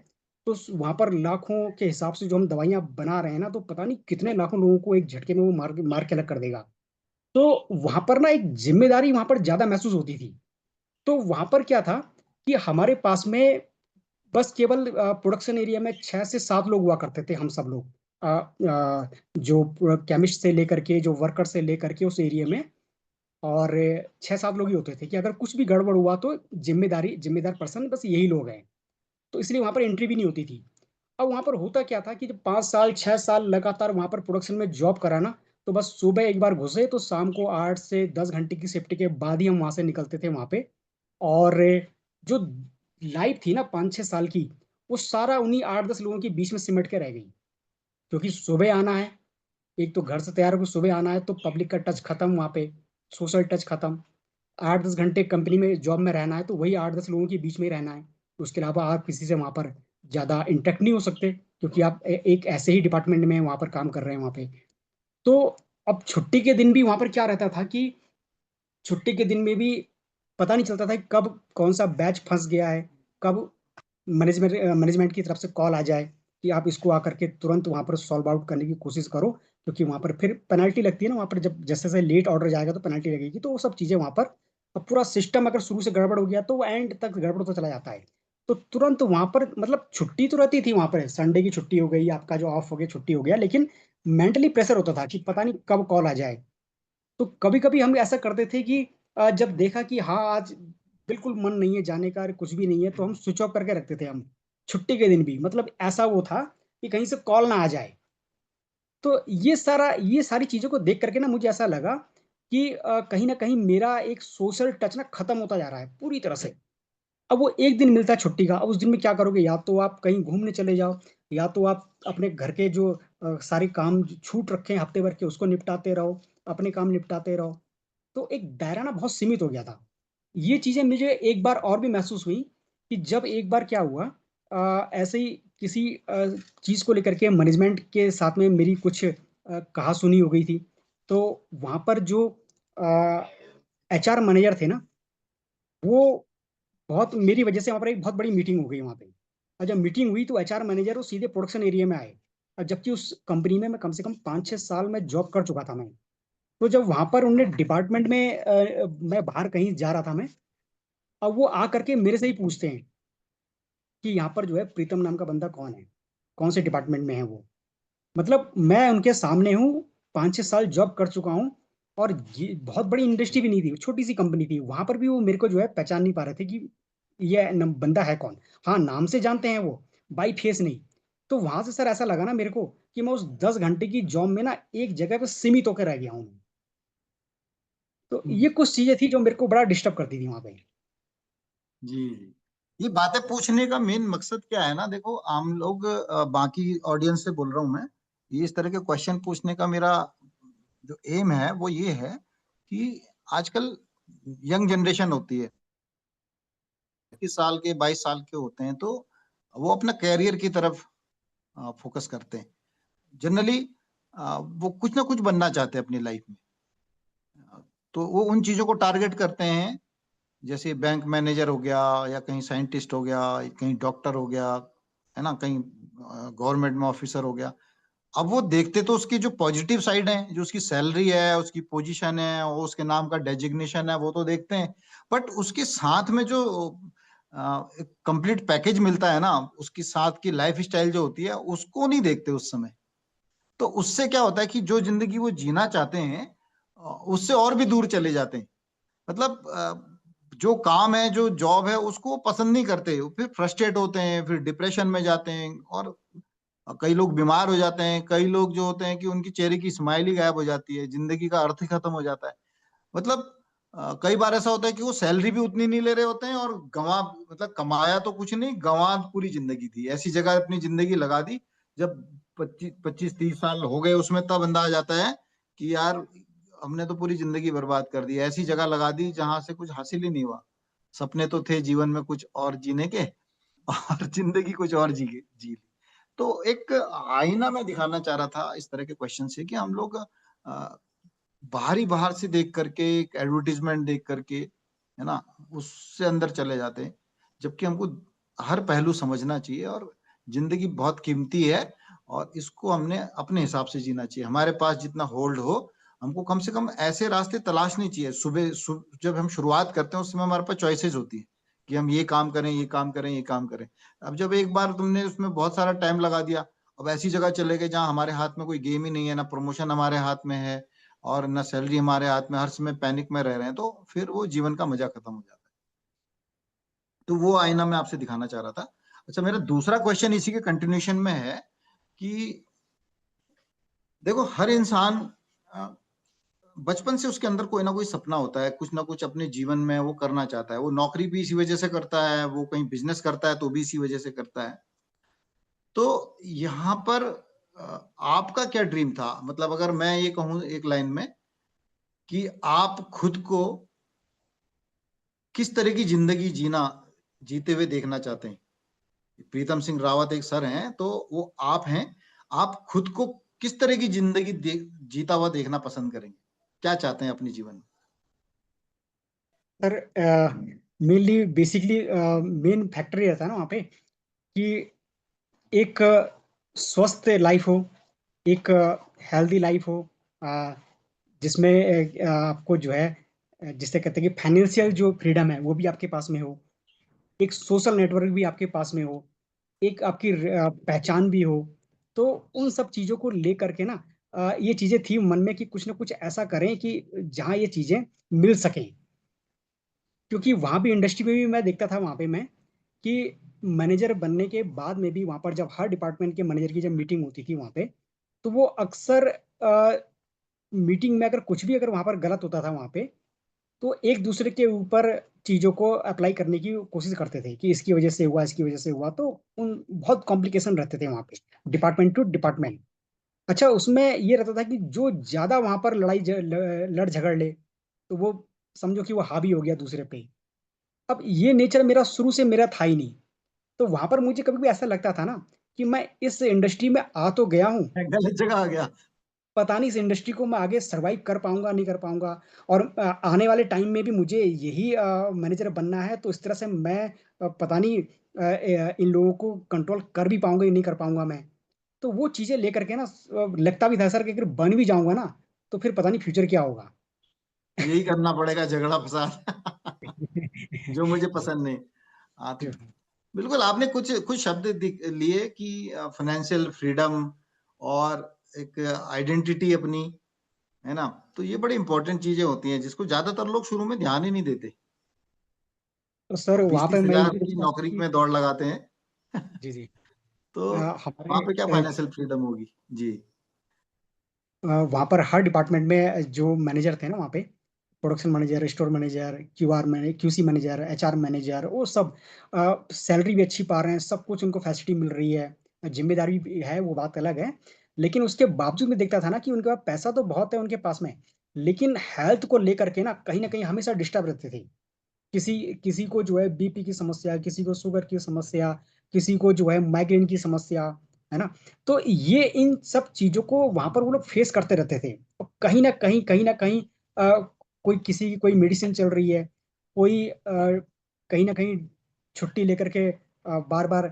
तो वहां पर लाखों के हिसाब से जो हम दवाइयां बना रहे हैं ना, तो पता नहीं कितने लाखों लोगों को एक झटके में वो मार मार के अलग कर देगा। तो वहां पर ना एक जिम्मेदारी वहां पर ज्यादा महसूस होती थी। तो वहां पर क्या था कि हमारे पास में बस केवल प्रोडक्शन एरिया में 6 से 7 लोग हुआ करते थे, हम सब लोग जो केमिस्ट से लेकर के जो वर्कर से लेकर के उस एरिया में। और 6-7 लोग ही होते थे कि अगर कुछ भी गड़बड़ हुआ तो जिम्मेदार पर्सन बस यही लोग हैं। तो इसलिए वहां पर एंट्री भी नहीं होती थी। अब वहां पर होता क्या था कि जब 5 साल 6 साल लगातार वहां पर प्रोडक्शन में जॉब करा ना, तो बस सुबह एक बार घुसे तो शाम को 8 से 10 घंटे की शिफ्ट के बाद ही हम वहां से निकलते थे वहां पे। और जो लाइफ थी ना 5-6 साल की, वो सारा उन्हीं 8-10 लोगों के बीच में सिमट के रह गई। क्योंकि सुबह आना है, एक तो घर से तैयार होकर सुबह आना है तो पब्लिक का टच खत्म वहां पे, सोशल टच खत्म। 8-10 घंटे कंपनी में जॉब में रहना है तो वही 8-10 लोगों के बीच में ही रहना है। उसके अलावा आप किसी से वहां पर ज्यादा इंटरेक्ट नहीं हो सकते, क्योंकि आप एक ऐसे ही डिपार्टमेंट में वहां पर काम कर रहे हैं वहां पे। तो अब छुट्टी के दिन भी वहां पर क्या रहता था कि छुट्टी के दिन में भी पता नहीं चलता था कि कब कौन सा बैच फंस गया है, कब मैनेजमेंट की तरफ से कॉल आ जाए कि आप इसको आकर के तुरंत वहां पर सॉल्व आउट करने की कोशिश करो, क्योंकि वहां पर फिर पेनल्टी लगती है ना, वहां पर जब जैसे जैसे लेट ऑर्डर जाएगा तो पेनल्टी लगेगी। तो वो सब चीजें वहां पर, अब पूरा सिस्टम अगर शुरू से गड़बड़ हो गया तो वो एंड तक गड़बड़ तो चला जाता है। तो तुरंत वहां पर मतलब छुट्टी तो रहती थी वहां पर, संडे की छुट्टी हो गई, आपका जो ऑफ हो गया छुट्टी हो गया, लेकिन मेंटली प्रेशर होता था कि पता नहीं कब कॉल आ जाए। तो कभी कभी हम ऐसा करते थे कि जब देखा कि हाँ आज बिल्कुल मन नहीं है जाने का, कुछ भी नहीं है, तो हम स्विच ऑफ करके रखते थे हम छुट्टी के दिन भी। मतलब ऐसा वो था कि कहीं से कॉल ना आ जाए। तो ये सारी चीजों को देख करके ना मुझे ऐसा लगा कि कहीं ना कहीं मेरा एक सोशल टच ना खत्म होता जा रहा है पूरी तरह से। अब वो एक दिन मिलता है छुट्टी का, अब उस दिन में क्या करोगे, या तो आप कहीं घूमने चले जाओ, या तो आप अपने घर के जो सारे काम जो छूट रखे हैं हफ्ते भर के उसको निपटाते रहो, अपने काम निपटाते रहो। तो एक दायरा ना बहुत सीमित हो गया था। ये चीजें मुझे एक बार और भी महसूस हुई कि जब एक बार क्या हुआ, ऐसे ही किसी चीज को लेकर के मैनेजमेंट के साथ में मेरी कुछ कहा सुनी हो गई थी। तो वहां पर जो एचआर मैनेजर थे ना, वो बहुत मेरी वजह से वहां पर एक बहुत बड़ी मीटिंग हो गई वहां पे। और जब मीटिंग हुई तो एचआर मैनेजर वो सीधे प्रोडक्शन एरिया में आए। और जबकि उस कंपनी में मैं कम से कम 5-6 साल में जॉब कर चुका था मैं। तो जब वहां पर उनने डिपार्टमेंट में मैं बाहर कहीं जा रहा था मैं, अब वो आ करके मेरे से ही पूछते हैं कि यहाँ पर जो है प्रीतम नाम का बंदा कौन है, कौन से डिपार्टमेंट में है वो। मतलब मैं उनके सामने हूँ, 5-6 साल जॉब कर चुका हूँ, और ये बहुत बड़ी इंडस्ट्री भी नहीं थी, छोटी सी कंपनी थी, वहां पर भी वो मेरे को जो है पहचान नहीं पा रहे थे कि ये बंदा है कौन। हाँ नाम से जानते हैं वो, बाई फेस नहीं। तो वहां से सर ऐसा लगा ना मेरे को कि मैं उस 10 घंटे की जॉब में ना एक जगह पे सीमित होकर रह गया हूँ। तो हम्म। ये कुछ चीजें थी जो मेरे को बड़ा डिस्टर्ब करती थी वहां पे। जी जी। ये बातें पूछने का मेन मकसद क्या है ना, देखो आम लोग, बाकी ऑडियंस से बोल रहा हूं मैं, ये इस तरह के क्वेश्चन पूछने का मेरा जो एम है वो ये है कि आजकल यंग जनरेशन होती है, 21 साल के 22 साल के होते हैं, तो वो अपना कैरियर की तरफ फोकस करते हैं जनरली। वो कुछ ना कुछ बनना चाहते हैं अपनी लाइफ में। तो वो उन चीजों को टारगेट करते हैं, जैसे बैंक मैनेजर हो गया, या कहीं साइंटिस्ट हो गया, कहीं डॉक्टर हो गया, है ना, कहीं गवर्नमेंट में ऑफिसर हो गया। अब वो देखते तो उसकी जो पॉजिटिव साइड है, जो उसकी सैलरी है, उसकी पोजीशन है, वो उसके नाम का डेजिग्नेशन है, वो तो देखते हैं। बट उसके साथ में जो एक कंप्लीट पैकेज मिलता है ना, उसके साथ की लाइफ स्टाइल जो होती है उसको नहीं देखते उस समय। तो उससे क्या होता है कि जो जिंदगी वो जीना चाहते हैं उससे और भी दूर चले जाते हैं। मतलब जो काम है, जो जॉब है, उसको पसंद नहीं करते, फिर फ्रस्ट्रेट होते हैं, फिर डिप्रेशन में जाते हैं, और कई लोग बीमार हो जाते हैं। कई लोग जो होते हैं कि उनकी चेहरे की स्माइल ही गायब हो जाती है, जिंदगी का अर्थ ही खत्म हो जाता है। मतलब कई बार ऐसा होता है कि वो सैलरी भी उतनी नहीं ले रहे होते हैं, और गंवा, मतलब कमाया तो कुछ नहीं, गंवा पूरी जिंदगी थी, ऐसी जगह अपनी जिंदगी लगा दी। जब 25-30 साल हो गए उसमें, तब अंदाज आता है कि यार हमने तो पूरी जिंदगी बर्बाद कर दी, ऐसी जगह लगा दी जहां से कुछ हासिल ही नहीं हुआ। सपने तो थे जीवन में कुछ और जीने के, और जिंदगी कुछ और जी ली। तो एक आईना मैं दिखाना चाह रहा था इस तरह के क्वेश्चन से, कि हम लोग बाहर से देख करके, एक एडवर्टीजमेंट देख करके, है ना, उससे अंदर चले जाते हैं। जबकि हमको हर पहलू समझना चाहिए, और जिंदगी बहुत कीमती है, और इसको हमने अपने हिसाब से जीना चाहिए। हमारे पास जितना होल्ड हो, हमको कम से कम ऐसे रास्ते तलाशने चाहिए। जब हम शुरुआत करते हैं उस समय हमारे पास चॉइसेस होती है कि हम ये काम करें, ये काम करें, ये काम करें। अब जब एक बार तुमने उसमें बहुत सारा टाइम लगा दिया, अब ऐसी जगह चले गए जहां हमारे हाथ में कोई गेम ही नहीं है, ना प्रमोशन हमारे हाथ में है, और न सैलरी हमारे हाथ में, हर समय पैनिक में रह रहे हैं, तो फिर वो जीवन का मजा खत्म हो जाता है। तो वो आईना मैं आपसे दिखाना चाह रहा था। अच्छा, मेरा दूसरा क्वेश्चन इसी के कंटिन्यूशन में है कि देखो, हर इंसान अ, बचपन से उसके अंदर कोई ना कोई सपना होता है, कुछ ना कुछ अपने जीवन में वो करना चाहता है। वो नौकरी भी इसी वजह से करता है, वो कहीं बिजनेस करता है तो भी इसी वजह से करता है। तो यहाँ पर आपका क्या ड्रीम था? मतलब अगर मैं ये कहूँ एक लाइन में, कि आप खुद को किस तरह की जिंदगी जीते हुए देखना चाहते हैं? प्रीतम सिंह रावत एक सर हैं, तो वो आप हैं। आप खुद को किस तरह की जिंदगी जीता हुआ देखना पसंद करेंगे? क्या चाहते हैं अपने जीवन में? Sir mainly basically main factor ये रहता है ना वहाँ पे कि एक स्वस्थ लाइफ हो, एक हेल्दी लाइफ हो, अ, जिसमें आपको जो है जिसे कहते हैं कि फाइनेंशियल जो फ्रीडम है वो भी आपके पास में हो, एक सोशल नेटवर्क भी आपके पास में हो, एक आपकी पहचान भी हो। तो उन सब चीज़ों को लेकर के ना ये चीज़ें थी मन में कि कुछ ना कुछ ऐसा करें कि जहाँ ये चीज़ें मिल सकें। क्योंकि वहाँ भी इंडस्ट्री में भी मैं देखता था वहाँ पे मैं कि मैनेजर बनने के बाद में भी वहाँ पर जब हर डिपार्टमेंट के मैनेजर की जब मीटिंग होती थी वहाँ पे, तो वो अक्सर मीटिंग में अगर कुछ भी अगर वहाँ पर गलत होता था वहाँ पे, तो एक दूसरे के ऊपर चीज़ों को अप्लाई करने की कोशिश करते थे कि इसकी वजह से हुआ, इसकी वजह से हुआ। तो उन बहुत कॉम्प्लिकेशन रहते थे वहाँ पे, डिपार्टमेंट टू डिपार्टमेंट। अच्छा, उसमें ये रहता था कि जो ज़्यादा वहाँ पर लड़ झगड़ ले, तो वो समझो कि वो हावी हो गया दूसरे पे। अब ये नेचर मेरा शुरू से मेरा था ही नहीं। तो वहाँ पर मुझे कभी भी ऐसा लगता था ना कि मैं इस इंडस्ट्री में आ तो गया हूँ, मैं गलत जगह आ गया। पता नहीं इस इंडस्ट्री को मैं आगे सर्वाइव कर पाऊँगा, नहीं कर पाऊँगा। और आने वाले टाइम में भी मुझे यही मैनेजर बनना है, तो इस तरह से मैं पता नहीं इन लोगों को कंट्रोल कर भी पाऊँगा या नहीं कर पाऊँगा मैं। तो वो चीज़ें लेकर के ना लगता भी था सर कि अगर बन भी जाऊँगा ना, तो फिर पता नहीं फ्यूचर क्या होगा। यही करना पड़ेगा, झगड़ा फसाद। जो मुझे पसंद नहीं। हाँ, तो बिल्कुल आपने कुछ कुछ शब्द लिए कि फाइनेंशियल फ्रीडम और एक आइडेंटिटी अपनी, है ना। तो ये बड़ी इंपॉर्टेंट चीजें होती हैं जिसको ज्यादातर लोग शुरू में ध्यान ही नहीं देते। तो सर अब बीस वहाँ पे तीस मैं हजार ये की देखता था नौकरी कि में दौड़ लगाते हैं। जी, जी। तो हमारे वहां पे क्या फाइनेंशियल फ्रीडम होगी? जी। वहाँ पर हर डिपार्टमेंट में जो मैनेजर थे ना वहाँ पे, production manager, store manager, QR manager, QC manager, HR manager, वो सब सैलरी भी अच्छी पा रहे हैं, सब कुछ उनको फैसिलिटी मिल रही है, जिम्मेदारी भी है, वो बात अलग है। लेकिन उसके बावजूद मैं देखता था ना कि उनके पास पैसा तो बहुत है उनके पास में, लेकिन हेल्थ को लेकर के ना कहीं हमेशा डिस्टर्ब रहते थे। किसी किसी को जो है बीपी की समस्या, किसी को शुगर की समस्या, किसी को जो है माइग्रेन की समस्या, है ना? तो ये इन सब चीज़ों को वहाँ पर वो लोग फेस करते रहते थे। और कहीं न कहीं कोई किसी की कोई मेडिसिन चल रही है, कोई कहीं न कहीं छुट्टी लेकर के बार-बार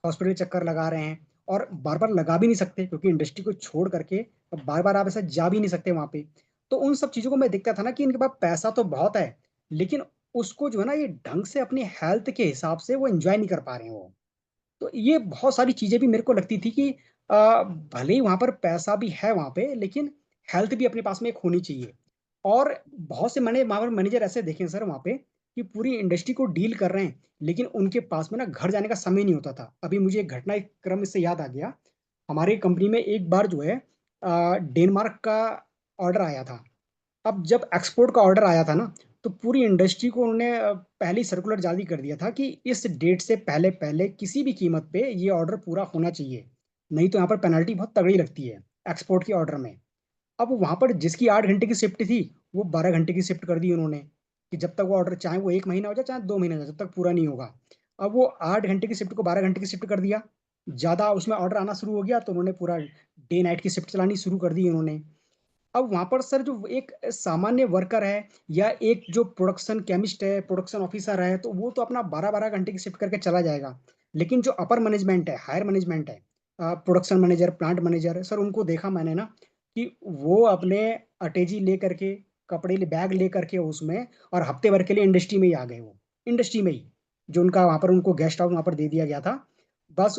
हॉस्पिटल चक्कर लगा रहे हैं, और बार-बार लगा भी नहीं सकते क्योंकि इंडस्ट्री को छोड़ करके बार-बार आप ऐसे जा भी नहीं सकते वहाँ पे। तो उन सब चीज़ों को मैं देखता था ना कि इनके पास पैसा तो बहुत है, लेकिन उसको जो है ना ये ढंग से अपनी हेल्थ के हिसाब से वो एन्जॉय नहीं कर पा रहे हैं वो। तो ये बहुत सारी चीज़ें भी मेरे को लगती थी कि भले ही वहाँ पर पैसा भी है वहाँ पे, लेकिन हेल्थ भी अपने पास में एक होनी चाहिए। और बहुत से मैंने वहाँ पर मैनेजर ऐसे देखे हैं सर वहाँ पे कि पूरी इंडस्ट्री को डील कर रहे हैं, लेकिन उनके पास में ना घर जाने का समय नहीं होता था। अभी मुझे एक घटना एक क्रम से याद आ गया। हमारी कंपनी में एक बार जो है डेनमार्क का ऑर्डर आया था। अब जब एक्सपोर्ट का ऑर्डर आया था ना, तो पूरी इंडस्ट्री को उन्होंने पहले ही सर्कुलर जारी कर दिया था कि इस डेट से पहले-पहले किसी भी कीमत पे ये ऑर्डर पूरा होना चाहिए। नहीं तो यहाँ पर पेनल्टी बहुत तगड़ी लगती है एक्सपोर्ट के ऑर्डर में। अब वहां पर जिसकी 8 घंटे की शिफ्ट थी, वो 12 घंटे की शिफ्ट कर दी उन्होंने, कि जब तक वो ऑर्डर, चाहे वो 1 महीना हो जाए चाहे 2 महीने हो जाए, जब तक पूरा नहीं होगा। अब वो 8 घंटे की शिफ्ट को 12 घंटे की शिफ्ट कर दिया, ज्यादा उसमें ऑर्डर आना शुरू हो गया, तो उन्होंने पूरा डे नाइट की शिफ्ट चलानी शुरू कर दी उन्होंने। अब वहां पर सर, जो एक सामान्य वर्कर है या एक जो प्रोडक्शन केमिस्ट है, प्रोडक्शन ऑफिसर है, तो वो तो अपना 12 12 घंटे की शिफ्ट करके चला जाएगा। लेकिन जो अपर मैनेजमेंट है, हायर मैनेजमेंट है, production manager, plant manager, sir उनको देखा मैंने ना, कि वो अपने अटैची ले करके, कपड़े बैग ले करके उसमें, और हफ्ते भर के लिए इंडस्ट्री में ही आ गए। वो इंडस्ट्री में ही, जो उनका वहां पर उनको गेस्ट हाउस वहां पर दे दिया गया था, बस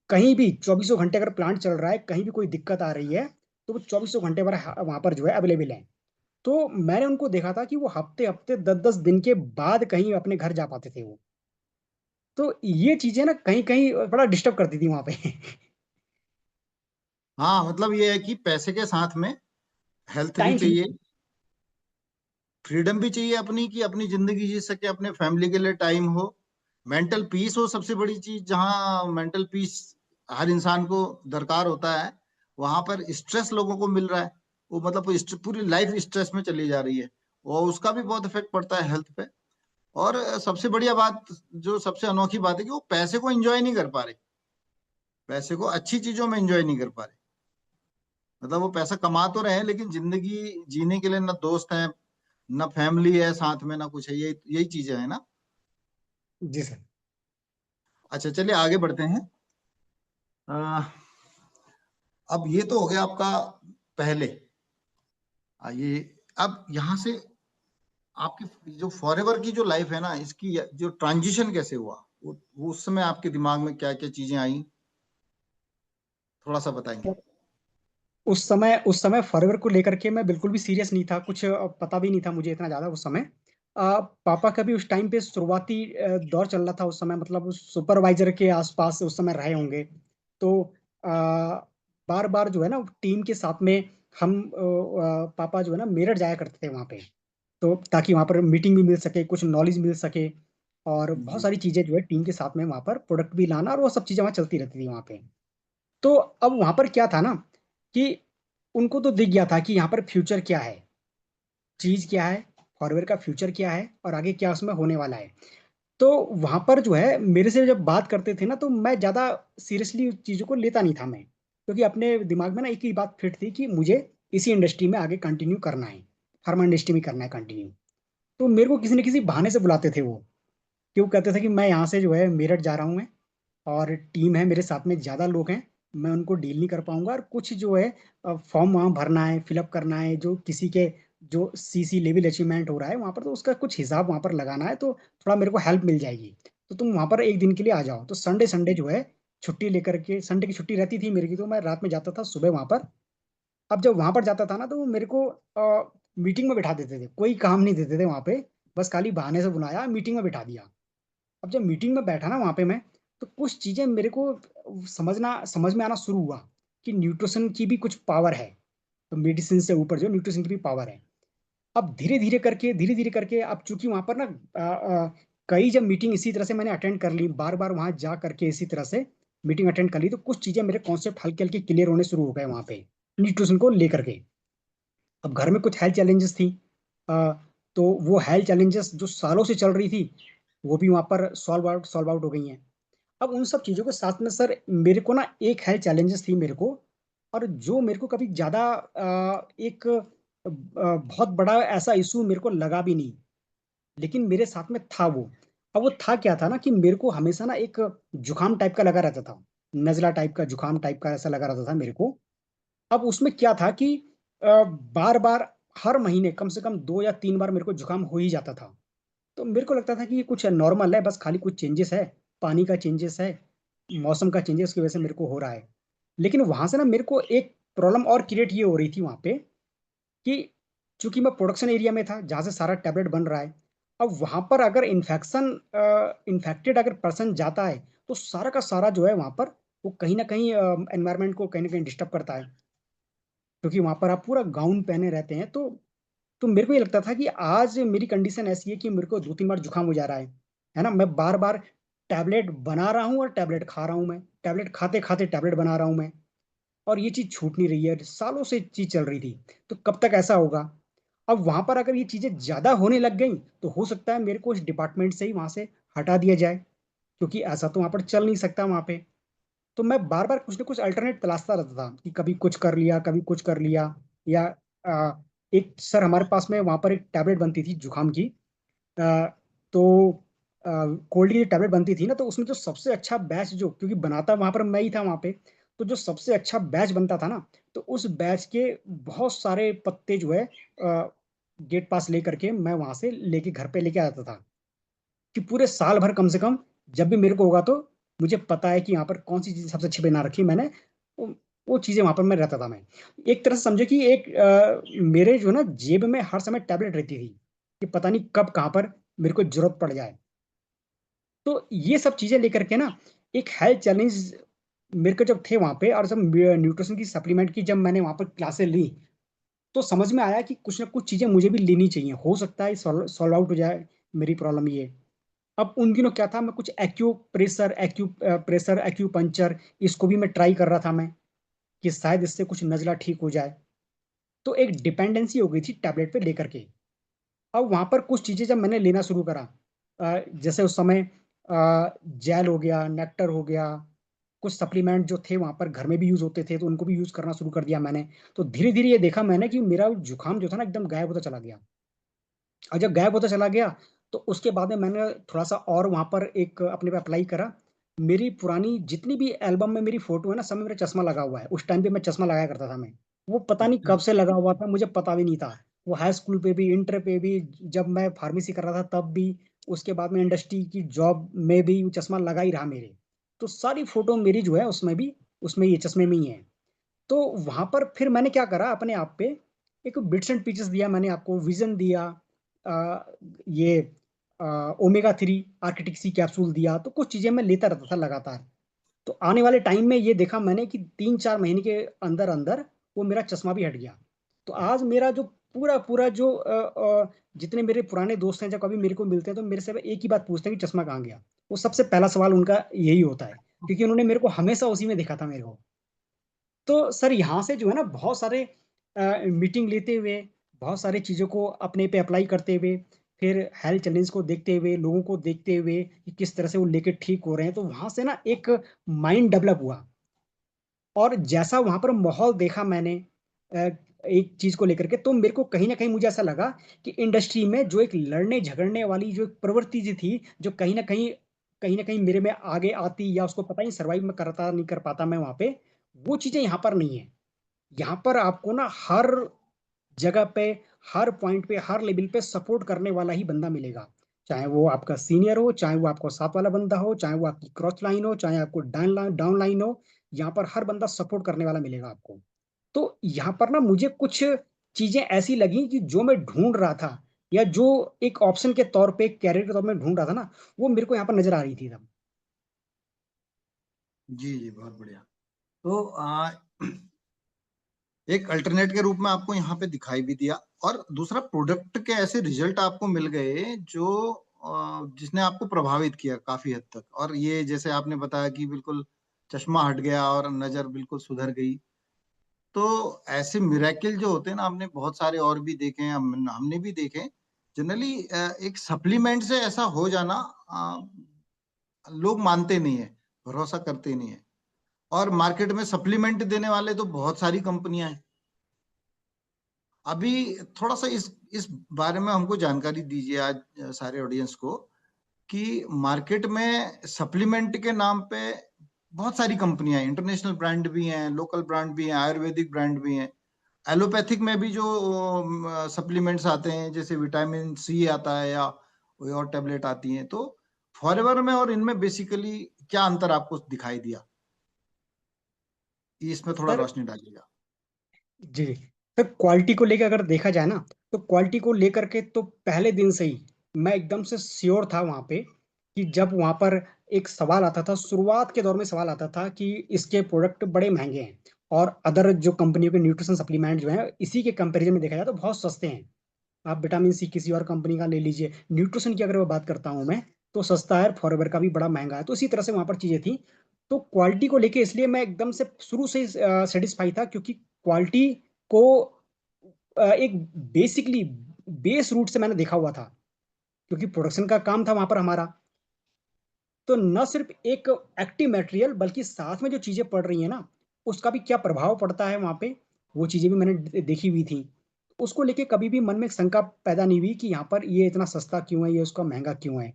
कहीं भी 24 घंटे अगर प्लांट चल रहा है, कहीं भी कोई दिक्कत आ रही है, तो वो 24 घंटे भर वहां पर जो है अवेलेबल है। तो मैंने उनको देखा था कि वो हफ्ते हफ्ते 10 10 दिन के बाद कहीं अपने घर जा पाते थे वो। तो ये चीजें ना कहीं कहीं बड़ा डिस्टर्ब करती थी वहां पे। हाँ, मतलब ये है कि पैसे के साथ में हेल्थ भी टाइम चाहिए, चाहिए। फ्रीडम भी चाहिए अपनी, कि अपनी जिंदगी जी सके, अपने फैमिली के लिए टाइम हो, मेंटल पीस हो। सबसे बड़ी चीज, जहाँ मेंटल पीस हर इंसान को दरकार होता है, वहां पर स्ट्रेस लोगों को मिल रहा है। वो मतलब पूरी लाइफ स्ट्रेस में चली जा रही है, और उसका भी बहुत इफेक्ट पड़ता है हेल्थ पे। और सबसे बढ़िया बात, जो सबसे अनोखी बात है, कि वो पैसे को एंजॉय नहीं कर पा रहे, पैसे को अच्छी चीजों में एंजॉय नहीं कर पा रहे। मतलब वो पैसा कमा तो रहे हैं, लेकिन जिंदगी जीने के लिए ना दोस्त हैं, ना फैमिली है साथ में, ना कुछ है। यही यही चीजें है ना। जी सर। अच्छा, चलिए आगे बढ़ते हैं। अ, अब ये तो हो गया आपका पहले। ये अब यहाँ से आपकी जो फॉरएवर की जो लाइफ है ना, इसकी जो ट्रांजिशन कैसे हुआ, वो उस समय आपके दिमाग में क्या क्या चीजें आई, थोड़ा सा बताएंगे। उस समय फॉरएवर को लेकर के मैं बिल्कुल भी सीरियस नहीं था, कुछ पता भी नहीं था मुझे इतना ज्यादा उस समय। पापा का भी उस टाइम पे शुरुआती दौर चल रहा था उस समय, मतलब उस सुपरवाइजर के आसपास उस समय रहे होंगे। तो बार बार जो है ना टीम के साथ में, हम पापा जो है ना मेरठ जाया करते थे वहाँ पे, तो ताकि वहाँ पर मीटिंग भी मिल सके, कुछ नॉलेज मिल सके, और बहुत जी। सारी चीजें जो है टीम के साथ में वहाँ पर प्रोडक्ट भी लाना, और वो सब चीजें वहाँ चलती रहती थी वहाँ पे। तो अब वहां पर क्या था ना, कि उनको तो दिख गया था कि यहाँ पर फ्यूचर क्या है, चीज क्या है, फॉरवर्ड का फ्यूचर क्या है, और आगे क्या उसमें होने वाला है। तो वहां पर जो है मेरे से जब बात करते थे ना, तो मैं ज्यादा सीरियसली उस चीजों को लेता नहीं था मैं, क्योंकि अपने दिमाग में ना एक ही बात फिट थी कि मुझे इसी इंडस्ट्री में आगे कंटिन्यू करना है, फार्मा इंडस्ट्री में करना है कंटिन्यू। तो मेरे को किसी न किसी बहाने से बुलाते थे वो, क्यों कहते थे कि मैं यहाँ से जो है मेरठ जा रहा हूँ मैं, और टीम है मेरे साथ में, ज़्यादा लोग हैं, मैं उनको डील नहीं कर पाऊंगा, और कुछ जो है फॉर्म वहाँ भरना है, फिलअप करना है, जो किसी के जो सीसी लेवल अचीवमेंट हो रहा है वहाँ पर, तो उसका कुछ हिसाब वहाँ पर लगाना है, तो थोड़ा मेरे को हेल्प मिल जाएगी। तो तुम वहाँ पर एक दिन के लिए आ जाओ। तो संडे संडे जो है छुट्टी लेकर के, संडे की छुट्टी रहती थी मेरी की, तो मैं रात में जाता था, सुबह वहाँ पर। अब जब वहाँ पर जाता था ना, तो वो मेरे को मीटिंग में बिठा देते थे, कोई काम नहीं देते थे वहाँ पे, बस खाली बहाने से बुलाया, मीटिंग में बिठा दिया। अब जब मीटिंग में बैठा ना वहां पे मैं, तो कुछ चीजें मेरे को समझ में आना शुरू हुआ, कि न्यूट्रिशन की भी कुछ पावर है, तो मेडिसिन से ऊपर जो न्यूट्रिशन की भी पावर है। अब धीरे धीरे करके, अब चूंकि वहां पर ना कई जब मीटिंग इसी तरह से मैंने अटेंड कर ली, बार बार वहां जा करके इसी तरह से मीटिंग अटेंड कर ली, तो कुछ चीजें मेरे कॉन्सेप्ट हल्के हल्के क्लियर होने शुरू हो गए वहां पे, न्यूट्रिशन को लेकर के। अब घर में कुछ हेल्थ चैलेंजेस थी, अ, तो वो हेल्थ चैलेंजेस जो सालों से चल रही थी, वो भी वहां पर सॉल्व आउट हो गई हैं। अब उन सब चीजों के साथ में सर, मेरे को ना एक हेल्थ चैलेंजेस थी मेरे को, और जो मेरे को कभी ज्यादा एक बहुत बड़ा ऐसा इशू मेरे को लगा भी नहीं, लेकिन मेरे साथ में था वो। अब वो था क्या था ना, कि मेरे को हमेशा ना एक जुकाम टाइप का लगा रहता था, नजला टाइप का, जुकाम टाइप का ऐसा लगा रहता था मेरे को। अब उसमें क्या था कि बार बार हर महीने कम से कम 2 या 3 बार मेरे को जुकाम हो ही जाता था। तो मेरे को लगता था कि ये कुछ नॉर्मल है, बस खाली कुछ चेंजेस है, पानी का चेंजेस है, मौसम का चेंजेस की वजह से मेरे को हो रहा है। लेकिन वहां से ना मेरे को एक प्रॉब्लम और क्रिएट ये हो रही थी वहां पे, कि चूंकि मैं प्रोडक्शन एरिया में था जहाँ से सारा टैबलेट बन रहा है, अब वहां पर अगर इन्फेक्टेड अगर पर्सन जाता है, तो सारा का सारा जो है वहां पर, वो कहीं ना कहीं एनवायरमेंट को कहीं ना कहीं डिस्टर्ब करता है, क्योंकि वहां पर आप पूरा गाउन पहने रहते हैं। तो मेरे को ये लगता था कि आज मेरी कंडीशन ऐसी है कि मेरे को 2 3 बार जुकाम हो जा रहा है ना, मैं बार बार टैबलेट बना रहा हूँ और टैबलेट खा रहा हूँ मैं, टैबलेट खाते खाते टैबलेट बना रहा हूँ मैं, और ये चीज छूट नहीं रही है, सालों से चीज चल रही थी। तो कब तक ऐसा होगा? अब वहां पर अगर ये चीजें ज्यादा होने लग गई तो हो सकता है मेरे को इस डिपार्टमेंट से ही वहां से हटा दिया जाए, क्योंकि ऐसा तो वहां पर चल नहीं सकता वहां पे। तो मैं बार बार कुछ ना कुछ अल्टरनेट तलाशता रहता था कि कभी कुछ कर लिया, कभी कुछ कर लिया। या आ, एक सर हमारे पास में वहां पर एक टैबलेट बनती थी जुकाम की। आ, तो कोल्ड की टैबलेट बनती थी ना, तो उसमें जो सबसे अच्छा बैच, जो क्योंकि बनाता वहां पर मैं ही था वहां पे, तो जो सबसे अच्छा बैच बनता था ना, तो उस बैच के बहुत सारे पत्ते जो है गेट पास लेकर के मैं वहां से लेके घर पे लेके आता था, कि पूरे साल भर कम से कम जब भी मेरे को होगा तो मुझे पता है कि यहाँ पर कौन सी चीज सबसे अच्छी बना रखी है मैंने। वो, वो चीजें वहां पर मैं रहता था। मैं एक तरह से समझे कि एक मेरे जो है ना जेब में हर समय टैबलेट रहती थी, कि पता नहीं कब कहाँ पर मेरे को जरूरत पड़ जाए। तो ये सब चीजें लेकर के ना एक हेल्थ चैलेंज मेरे को जब थे वहां पे, और जब न्यूट्रिशन की सप्लीमेंट की जब मैंने वहां पर क्लासेस ली, तो समझ में आया कि कुछ ना कुछ चीजें मुझे भी लेनी चाहिए, हो सकता है सॉल्व आउट हो जाए मेरी प्रॉब्लम ये। अब उन दिनों क्या था, मैं कुछ एक्यू प्रेशर एक्यूपंचर, इसको भी मैं ट्राई कर रहा था मैं, कि शायद इससे कुछ नजला ठीक हो जाए। तो एक डिपेंडेंसी हो गई थी टैबलेट पे लेकर के। अब वहां पर कुछ चीजें जब मैंने लेना शुरू करा, जैसे उस समय जेल हो गया, नेक्टर हो गया, कुछ सप्लीमेंट जो थे वहां पर घर में भी यूज होते थे, तो उनको भी यूज करना शुरू कर दिया मैंने। तो धीरे धीरे ये देखा मैंने कि मेरा जुकाम जो था ना एकदम गायब होता चला गया। और जब गायब होता चला गया, तो उसके बाद में मैंने थोड़ा सा और वहां पर एक अपने पे अप्लाई करा। मेरी पुरानी जितनी भी एल्बम में मेरी फोटो है ना, सब में मेरा चश्मा लगा हुआ है। उस टाइम पे मैं चश्मा लगाया करता था मैं, वो पता नहीं अच्छा। कब से लगा हुआ था, मुझे पता भी नहीं था। वो हाई स्कूल पे भी, इंटर पे भी, जब मैं फार्मेसी कर रहा था तब भी, उसके बाद में इंडस्ट्री की जॉब में भी वो चश्मा लगा ही रहा मेरे। तो सारी फोटो मेरी जो है उसमें भी, उसमें ये चश्मे में ही है। तो वहां पर फिर मैंने क्या करा अपने आप पे, एक बिट्स एंड पीसेस दिया मैंने आपको, विजन दिया, आ, ये ओमेगा 3 आर्किटिक्सी कैप्सूल दिया, तो कुछ चीजें मैं लेता रहता था लगातार। तो आने वाले टाइम में ये देखा मैंने कि 3-4 महीने के अंदर अंदर वो मेरा चश्मा भी हट गया। तो आज मेरा जो पूरा पूरा जो जितने मेरे पुराने दोस्त हैं, जब कभी मेरे को मिलते हैं तो मेरे से एक ही बात पूछते हैं कि चश्मा कहाँ गया। वो सबसे पहला सवाल उनका यही होता है, क्योंकि उन्होंने मेरे को हमेशा उसी में देखा था मेरे को। तो सर यहाँ से जो है ना बहुत सारे मीटिंग लेते हुए, बहुत सारी चीज़ों को अपने पे अप्लाई करते हुए, फिर हेल्थ चैलेंज को देखते हुए, लोगों को देखते हुए कि किस तरह से वो लेके ठीक हो रहे हैं, तो वहां से ना एक माइंड डेवलप हुआ। और जैसा वहां पर माहौल देखा मैंने अ, एक चीज को लेकर के, तो मेरे को कहीं ना कहीं मुझे ऐसा लगा कि इंडस्ट्री में जो एक लड़ने झगड़ने वाली जो एक प्रवृत्ति जी थी, जो कहीं ना कहीं मेरे में आगे आती, या उसको पता ही सरवाइव में करता नहीं कर पाता मैं वहां पे, वो चीजें यहाँ पर नहीं है। यहाँ पर आपको ना हर जगह पे, हर पॉइंट पे, हर लेवल पे सपोर्ट करने वाला ही बंदा मिलेगा। चाहे वो आपका सीनियर हो, चाहे वो आपका साथ वाला बंदा हो, चाहे वो आपकी क्रॉस लाइन हो, चाहे आपको डाउन लाइन हो, यहाँ पर हर बंदा सपोर्ट करने वाला मिलेगा आपको। तो यहाँ पर ना मुझे कुछ चीजें ऐसी लगी कि जो मैं ढूंढ रहा था, या जो एक ऑप्शन के तौर पे, कैरियर के तौर पे ढूंढ रहा था ना, वो मेरे को यहाँ पर नजर आ रही थी तब। जी जी, बहुत बढ़िया। तो एक अल्टरनेट के रूप में आपको यहाँ पे दिखाई भी दिया, और दूसरा प्रोडक्ट के ऐसे रिजल्ट आपको मिल गए जो जिसने आपको प्रभावित किया काफी हद तक। और ये जैसे आपने बताया कि बिल्कुल चश्मा हट गया और नजर बिल्कुल सुधर गई। तो ऐसे मिरेकल जो होते हैं ना, हमने बहुत सारे और भी देखे हैं, हमने भी देखे। जनरली एक सप्लीमेंट से ऐसा हो जाना लोग मानते नहीं है, भरोसा करते नहीं है। और मार्केट में सप्लीमेंट देने वाले तो बहुत सारी कंपनियां हैं। अभी थोड़ा सा इस बारे में हमको जानकारी दीजिए आज सारे ऑडियंस को, कि मार्केट में सप्लीमेंट के नाम पे बहुत सारी कंपनियां हैं, इंटरनेशनल ब्रांड भी हैं, लोकल ब्रांड भी हैं, आयुर्वेदिक ब्रांड भी हैं। एलोपैथिक में भी जो सप्लीमेंट्स आते हैं, जैसे विटामिन सी आता है या कोई और टेबलेट आती हैं, तो फॉरएवर में और इनमें बेसिकली क्या अंतर आपको दिखाई दिया, ये इसमें थोड़ा सर रोशनी डालिएगा। जी, सर क्वालिटी को लेकर अगर देखा जाए ना, तो क्वालिटी को लेकर के तो पहले दिन से ही मैं एकदम से श्योर था वहां पे, कि जब वहां पर एक सवाल आता था, शुरुआत के दौर में सवाल आता था कि इसके प्रोडक्ट बड़े महंगे हैं, और अदर जो कंपनियों के न्यूट्रिशन सप्लीमेंट जो है इसी के कंपैरिजन में देखा जाए तो बहुत सस्ते हैं। आप विटामिन सी किसी और कंपनी का ले लीजिए, न्यूट्रिशन की अगर मैं बात करता हूँ मैं, तो सस्ता है, फॉरएवर का भी बड़ा महंगा है। तो इसी तरह से वहां पर चीजें थी। तो क्वालिटी को लेके इसलिए मैं एकदम से शुरू से सेटिस्फाई था, क्योंकि क्वालिटी को एक बेसिकली बेस रूट से मैंने देखा हुआ था, क्योंकि प्रोडक्शन का काम था वहां पर हमारा। तो न सिर्फ एक एक्टिव मटेरियल, बल्कि साथ में जो चीजें पड़ रही है ना, उसका भी क्या प्रभाव पड़ता है वहां पे, वो चीजें भी मैंने देखी हुई थी। उसको लेके कभी भी मन में शंका पैदा नहीं हुई कि यहाँ पर ये इतना सस्ता क्यों है, ये उसका महंगा क्यों है।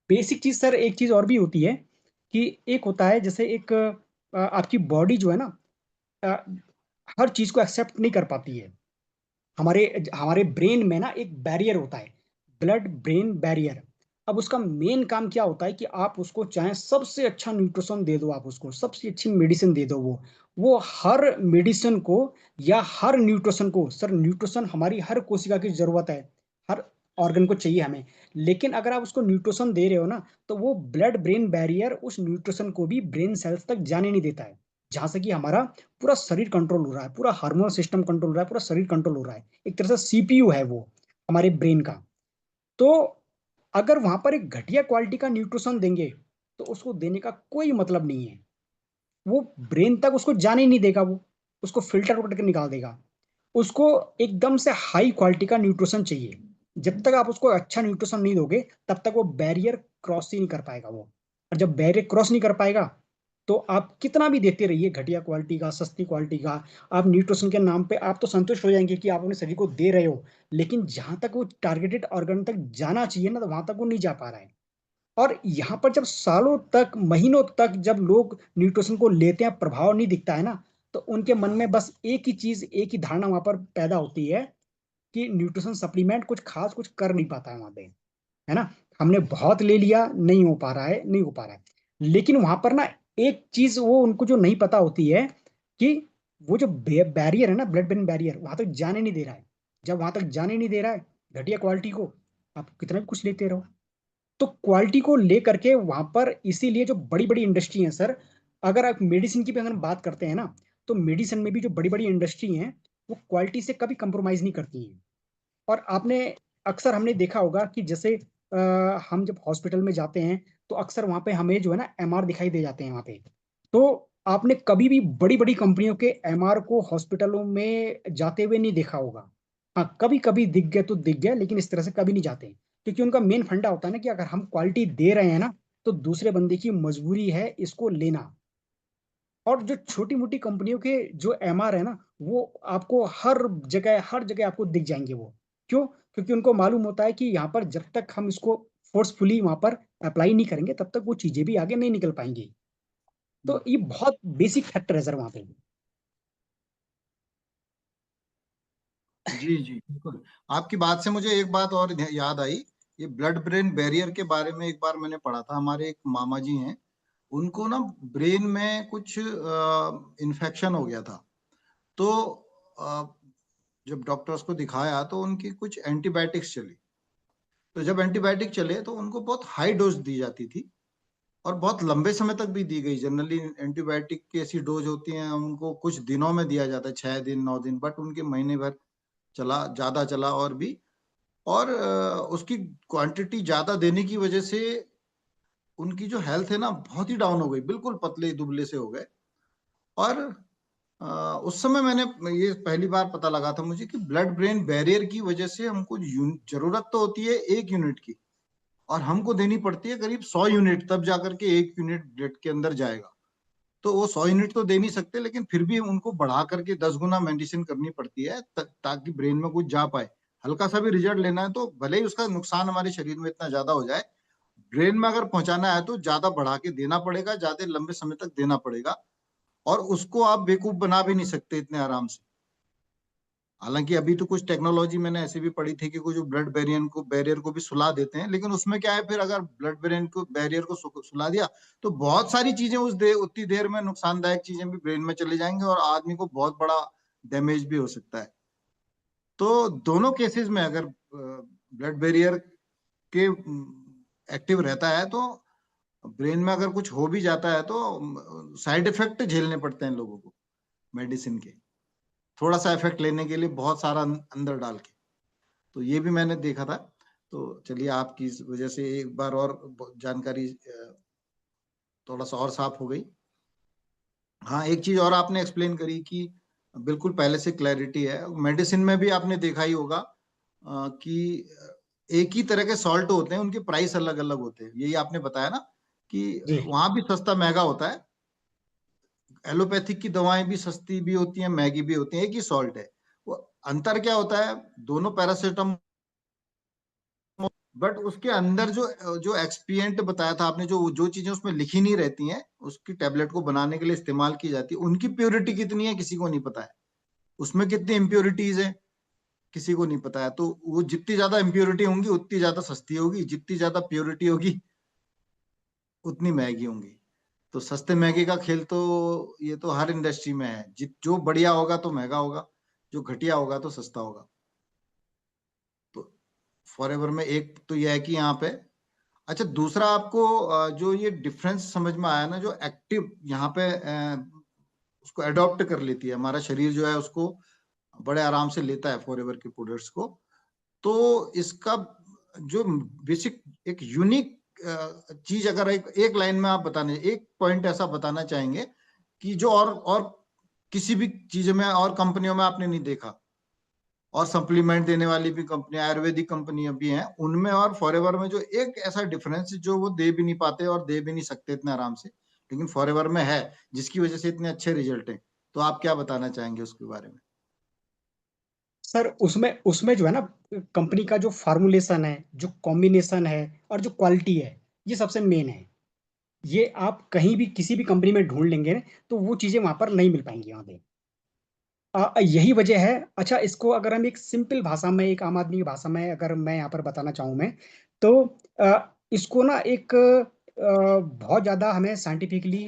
बेसिक चीज सर, एक चीज और भी होती है कि एक होता है जैसे एक आपकी बॉडी जो है ना, अ, हर चीज को एक्सेप्ट नहीं कर पाती है। हमारे हमारे ब्रेन में ना एक बैरियर होता है, ब्लड ब्रेन बैरियर। अब उसका मेन काम क्या होता है कि आप उसको चाहे सबसे अच्छा न्यूट्रिशन दे दो, आप उसको सबसे अच्छी मेडिसिन दे दो, वो हर मेडिसिन को या हर न्यूट्रिशन को, सर न्यूट्रिशन हमारी हर कोशिका की जरूरत है, हर ऑर्गन को चाहिए हमें। लेकिन अगर आप उसको न्यूट्रिशन दे रहे हो ना, तो वो ब्लड ब्रेन बैरियर उस न्यूट्रिशन को भी ब्रेन सेल्स तक जाने नहीं देता है। जहां से कि हमारा पूरा शरीर कंट्रोल हो रहा है, पूरा हार्मोनल सिस्टम कंट्रोल हो रहा है, पूरा शरीर कंट्रोल हो रहा है। एक तरह से सीपीयू है वो हमारे ब्रेन का। तो अगर वहां पर एक घटिया क्वालिटी का न्यूट्रिशन देंगे, तो उसको देने का कोई मतलब नहीं है। वो ब्रेन तक उसको जाने ही नहीं देगा, वो उसको फिल्टर करके निकाल देगा। उसको एकदम से हाई क्वालिटी का न्यूट्रिशन चाहिए। जब तक आप उसको अच्छा न्यूट्रिशन नहीं दोगे, तब तक वो बैरियर क्रॉस ही नहीं कर पाएगा वो। और जब बैरियर क्रॉस नहीं कर पाएगा, तो आप कितना भी देते रहिए घटिया क्वालिटी का, सस्ती क्वालिटी का, आप न्यूट्रिशन के नाम पे आप तो संतुष्ट हो जाएंगे कि आप अपने शरीर को दे रहे हो, लेकिन जहां तक वो टारगेटेड ऑर्गन तक जाना चाहिए ना, तो वहां तक वो नहीं जा पा रहा है। और यहाँ पर जब सालों तक, महीनों तक जब लोग न्यूट्रिशन को लेते हैं, प्रभाव नहीं दिखता है ना, तो उनके मन में बस एक ही चीज, एक ही धारणा वहां पर पैदा होती है कि न्यूट्रिशन सप्लीमेंट कुछ खास कुछ कर नहीं पाता है वहां पे, है ना। हमने बहुत ले लिया, नहीं हो पा रहा है, नहीं हो पा रहा है। लेकिन वहां पर ना एक चीज वो उनको जो नहीं पता होती है कि वो जो बैरियर है ना, ब्लड ब्रेन बैरियर, वहां तक जाने नहीं दे रहा है। जब वहां तक जाने नहीं दे रहा है घटिया क्वालिटी को, आप कितना भी कुछ लेते रहो। तो क्वालिटी को लेकर के वहां पर इसीलिए जो बड़ी बड़ी इंडस्ट्री है सर, अगर आप मेडिसिन की भी अगर बात करते हैं ना, तो मेडिसिन में भी जो बड़ी बड़ी इंडस्ट्री हैं, वो क्वालिटी से कभी कंप्रोमाइज नहीं करती हैं। और आपने अक्सर हमने देखा होगा कि जैसे हम जब हॉस्पिटल में जाते हैं, तो अक्सर वहां पे हमें जो है ना एमआर दिखाई दे जाते हैं वहां पे। तो आपने कभी भी बड़ी बड़ी कंपनियों के एमआर को हॉस्पिटलों में जाते हुए नहीं देखा होगा। हाँ, कभी कभी दिख गए तो दिख गए, लेकिन इस तरह से कभी नहीं जाते, क्योंकि उनका मेन फंडा होता है ना कि अगर हम क्वालिटी दे रहे हैं ना, तो दूसरे बंदे की मजबूरी है इसको लेना। और जो छोटी मोटी कंपनियों के जो एमआर है ना, वो आपको हर जगह आपको दिख जाएंगे वो। क्यों? क्योंकि उनको मालूम होता है कि यहाँ पर जब तक हम इसको फोर्सफुली वहां पर अप्लाई नहीं करेंगे, तब तक वो चीजें भी आगे नहीं निकल पाएंगी। तो ये बहुत बेसिक फैक्टर है सर वहां पे। जी जी बिल्कुल। आपकी बात से मुझे एक बात और याद आई। ये ब्लड ब्रेन बैरियर के बारे में एक बार मैंने पढ़ा था। हमारे एक मामा जी हैं, उनको ना ब्रेन में कुछ इन्फेक्शन हो गया था। तो अ, जब डॉक्टर्स को दिखाया तो उनकी कुछ एंटीबायोटिक्स चली। तो जब एंटीबायोटिक चले तो उनको बहुत हाई डोज दी जाती थी, और बहुत लंबे समय तक भी दी गई। जनरली एंटीबायोटिक की ऐसी डोज होती हैं, उनको कुछ दिनों में दिया जाता है, 6 दिन 9 दिन, बट उनके महीने भर चला, ज्यादा चला। और भी, और उसकी क्वांटिटी ज्यादा देने की वजह से उनकी जो हेल्थ है ना बहुत ही डाउन हो गई, बिल्कुल पतले दुबले से हो गए। और अ, उस समय मैंने ये पहली बार पता लगा था मुझे कि ब्लड ब्रेन बैरियर की वजह से हमको जरूरत तो होती है 1 यूनिट की, और हमको देनी पड़ती है करीब 100 यूनिट, तब जाकर के 1 यूनिट ब्लड के अंदर जाएगा। तो वो 100 यूनिट तो दे नहीं सकते, लेकिन फिर भी उनको बढ़ा करके 10 गुना मेडिसिन करनी पड़ती है ताकि ब्रेन में कुछ जा पाए। हल्का सा भी रिजल्ट लेना है तो भले ही उसका नुकसान हमारे शरीर में इतना ज्यादा हो जाए, ब्रेन में अगर पहुंचाना है तो ज्यादा बढ़ा के देना पड़ेगा, ज्यादा लंबे समय तक देना पड़ेगा। और उसको आप बेवकूफ बना भी नहीं सकते इतने आराम से। हालांकि अभी तो कुछ टेक्नोलॉजी मैंने ऐसे भी पढ़ी थी कि कुछ ब्लड बैरियर को भी सुला देते हैं, लेकिन उसमें क्या है, फिर अगर ब्लड बैरियर को सुला दिया तो बहुत सारी चीजें उतनी देर में नुकसानदायक चीजें भी ब्रेन में चली जाएंगी, और आदमी को बहुत बड़ा डैमेज भी हो सकता है। तो दोनों केसेस में अगर ब्लड बैरियर के एक्टिव रहता है, तो ब्रेन में अगर कुछ हो भी जाता है तो साइड इफेक्ट झेलने पड़ते हैं लोगों को मेडिसिन के, थोड़ा सा इफेक्ट लेने के लिए बहुत सारा अंदर डाल के। तो ये भी मैंने देखा था। तो चलिए आपकी इस वजह से एक बार और जानकारी थोड़ा सा और साफ हो गई। हाँ, एक चीज और आपने एक्सप्लेन करी कि बिल्कुल पहले से क्लैरिटी है। मेडिसिन में भी आपने देखा ही होगा कि एक ही तरह के सॉल्ट होते हैं, उनके प्राइस अलग अलग होते हैं। यही आपने बताया ना कि जी वहां भी सस्ता महंगा होता है। एलोपैथिक की दवाएं भी सस्ती भी होती हैं, महंगी भी होती हैं, एक ही सॉल्ट है। वो अंतर क्या होता है, दोनों पैरासीटामोल, बट उसके अंदर जो जो एक्सपिएंट बताया था आपने, जो जो चीजें उसमें लिखी नहीं रहती हैं, उसकी टेबलेट को बनाने के लिए इस्तेमाल की जाती है, उनकी प्योरिटी कितनी है किसी को नहीं पता है। उसमें कितनी इम्प्योरिटीज है किसी को नहीं पता है। तो वो जितनी ज्यादा इम्प्योरिटी होंगी उतनी ज्यादा सस्ती होगी, जितनी ज्यादा प्योरिटी होगी उतनी महंगी होंगी। तो सस्ते महंगे का खेल तो ये तो हर इंडस्ट्री में है। जो बढ़िया होगा तो महंगा होगा, जो घटिया होगा तो सस्ता होगा। तो फॉरएवर में एक तो यह है कि यहाँ पे, अच्छा दूसरा आपको जो ये डिफरेंस समझ में आया ना, जो एक्टिव यहाँ पे उसको अडॉप्ट कर लेती है हमारा शरीर, जो है उसको बड़े आराम से लेता है फॉरएवर के प्रोडक्ट्स को। तो इसका जो बेसिक एक यूनिक चीज, अगर एक लाइन में आप बताने, एक पॉइंट ऐसा बताना चाहेंगे कि जो और किसी भी चीज में और कंपनियों में आपने नहीं देखा, और सप्लीमेंट देने वाली भी कंपनी, आयुर्वेदिक कंपनियां भी हैं, उनमें और फॉरएवर में जो एक ऐसा डिफरेंस जो वो दे भी नहीं पाते और दे भी नहीं सकते इतने आराम से, लेकिन फॉरएवर में है, जिसकी वजह से इतने अच्छे रिजल्ट हैं। तो आप क्या बताना चाहेंगे उसके बारे में? सर, उसमें उसमें जो है ना, कंपनी का जो फार्मूलेशन है, जो कॉम्बिनेशन है, और जो क्वालिटी है, ये सबसे मेन है। ये आप कहीं भी किसी भी कंपनी में ढूंढ लेंगे ना, तो वो चीजें वहां पर नहीं मिल पाएंगी यहाँ पे। यही वजह है। अच्छा, इसको अगर हम एक सिंपल भाषा में, एक आम आदमी की भाषा में अगर मैं यहाँ पर बताना चाहूँ मैं, तो इसको ना एक बहुत ज्यादा हमें साइंटिफिकली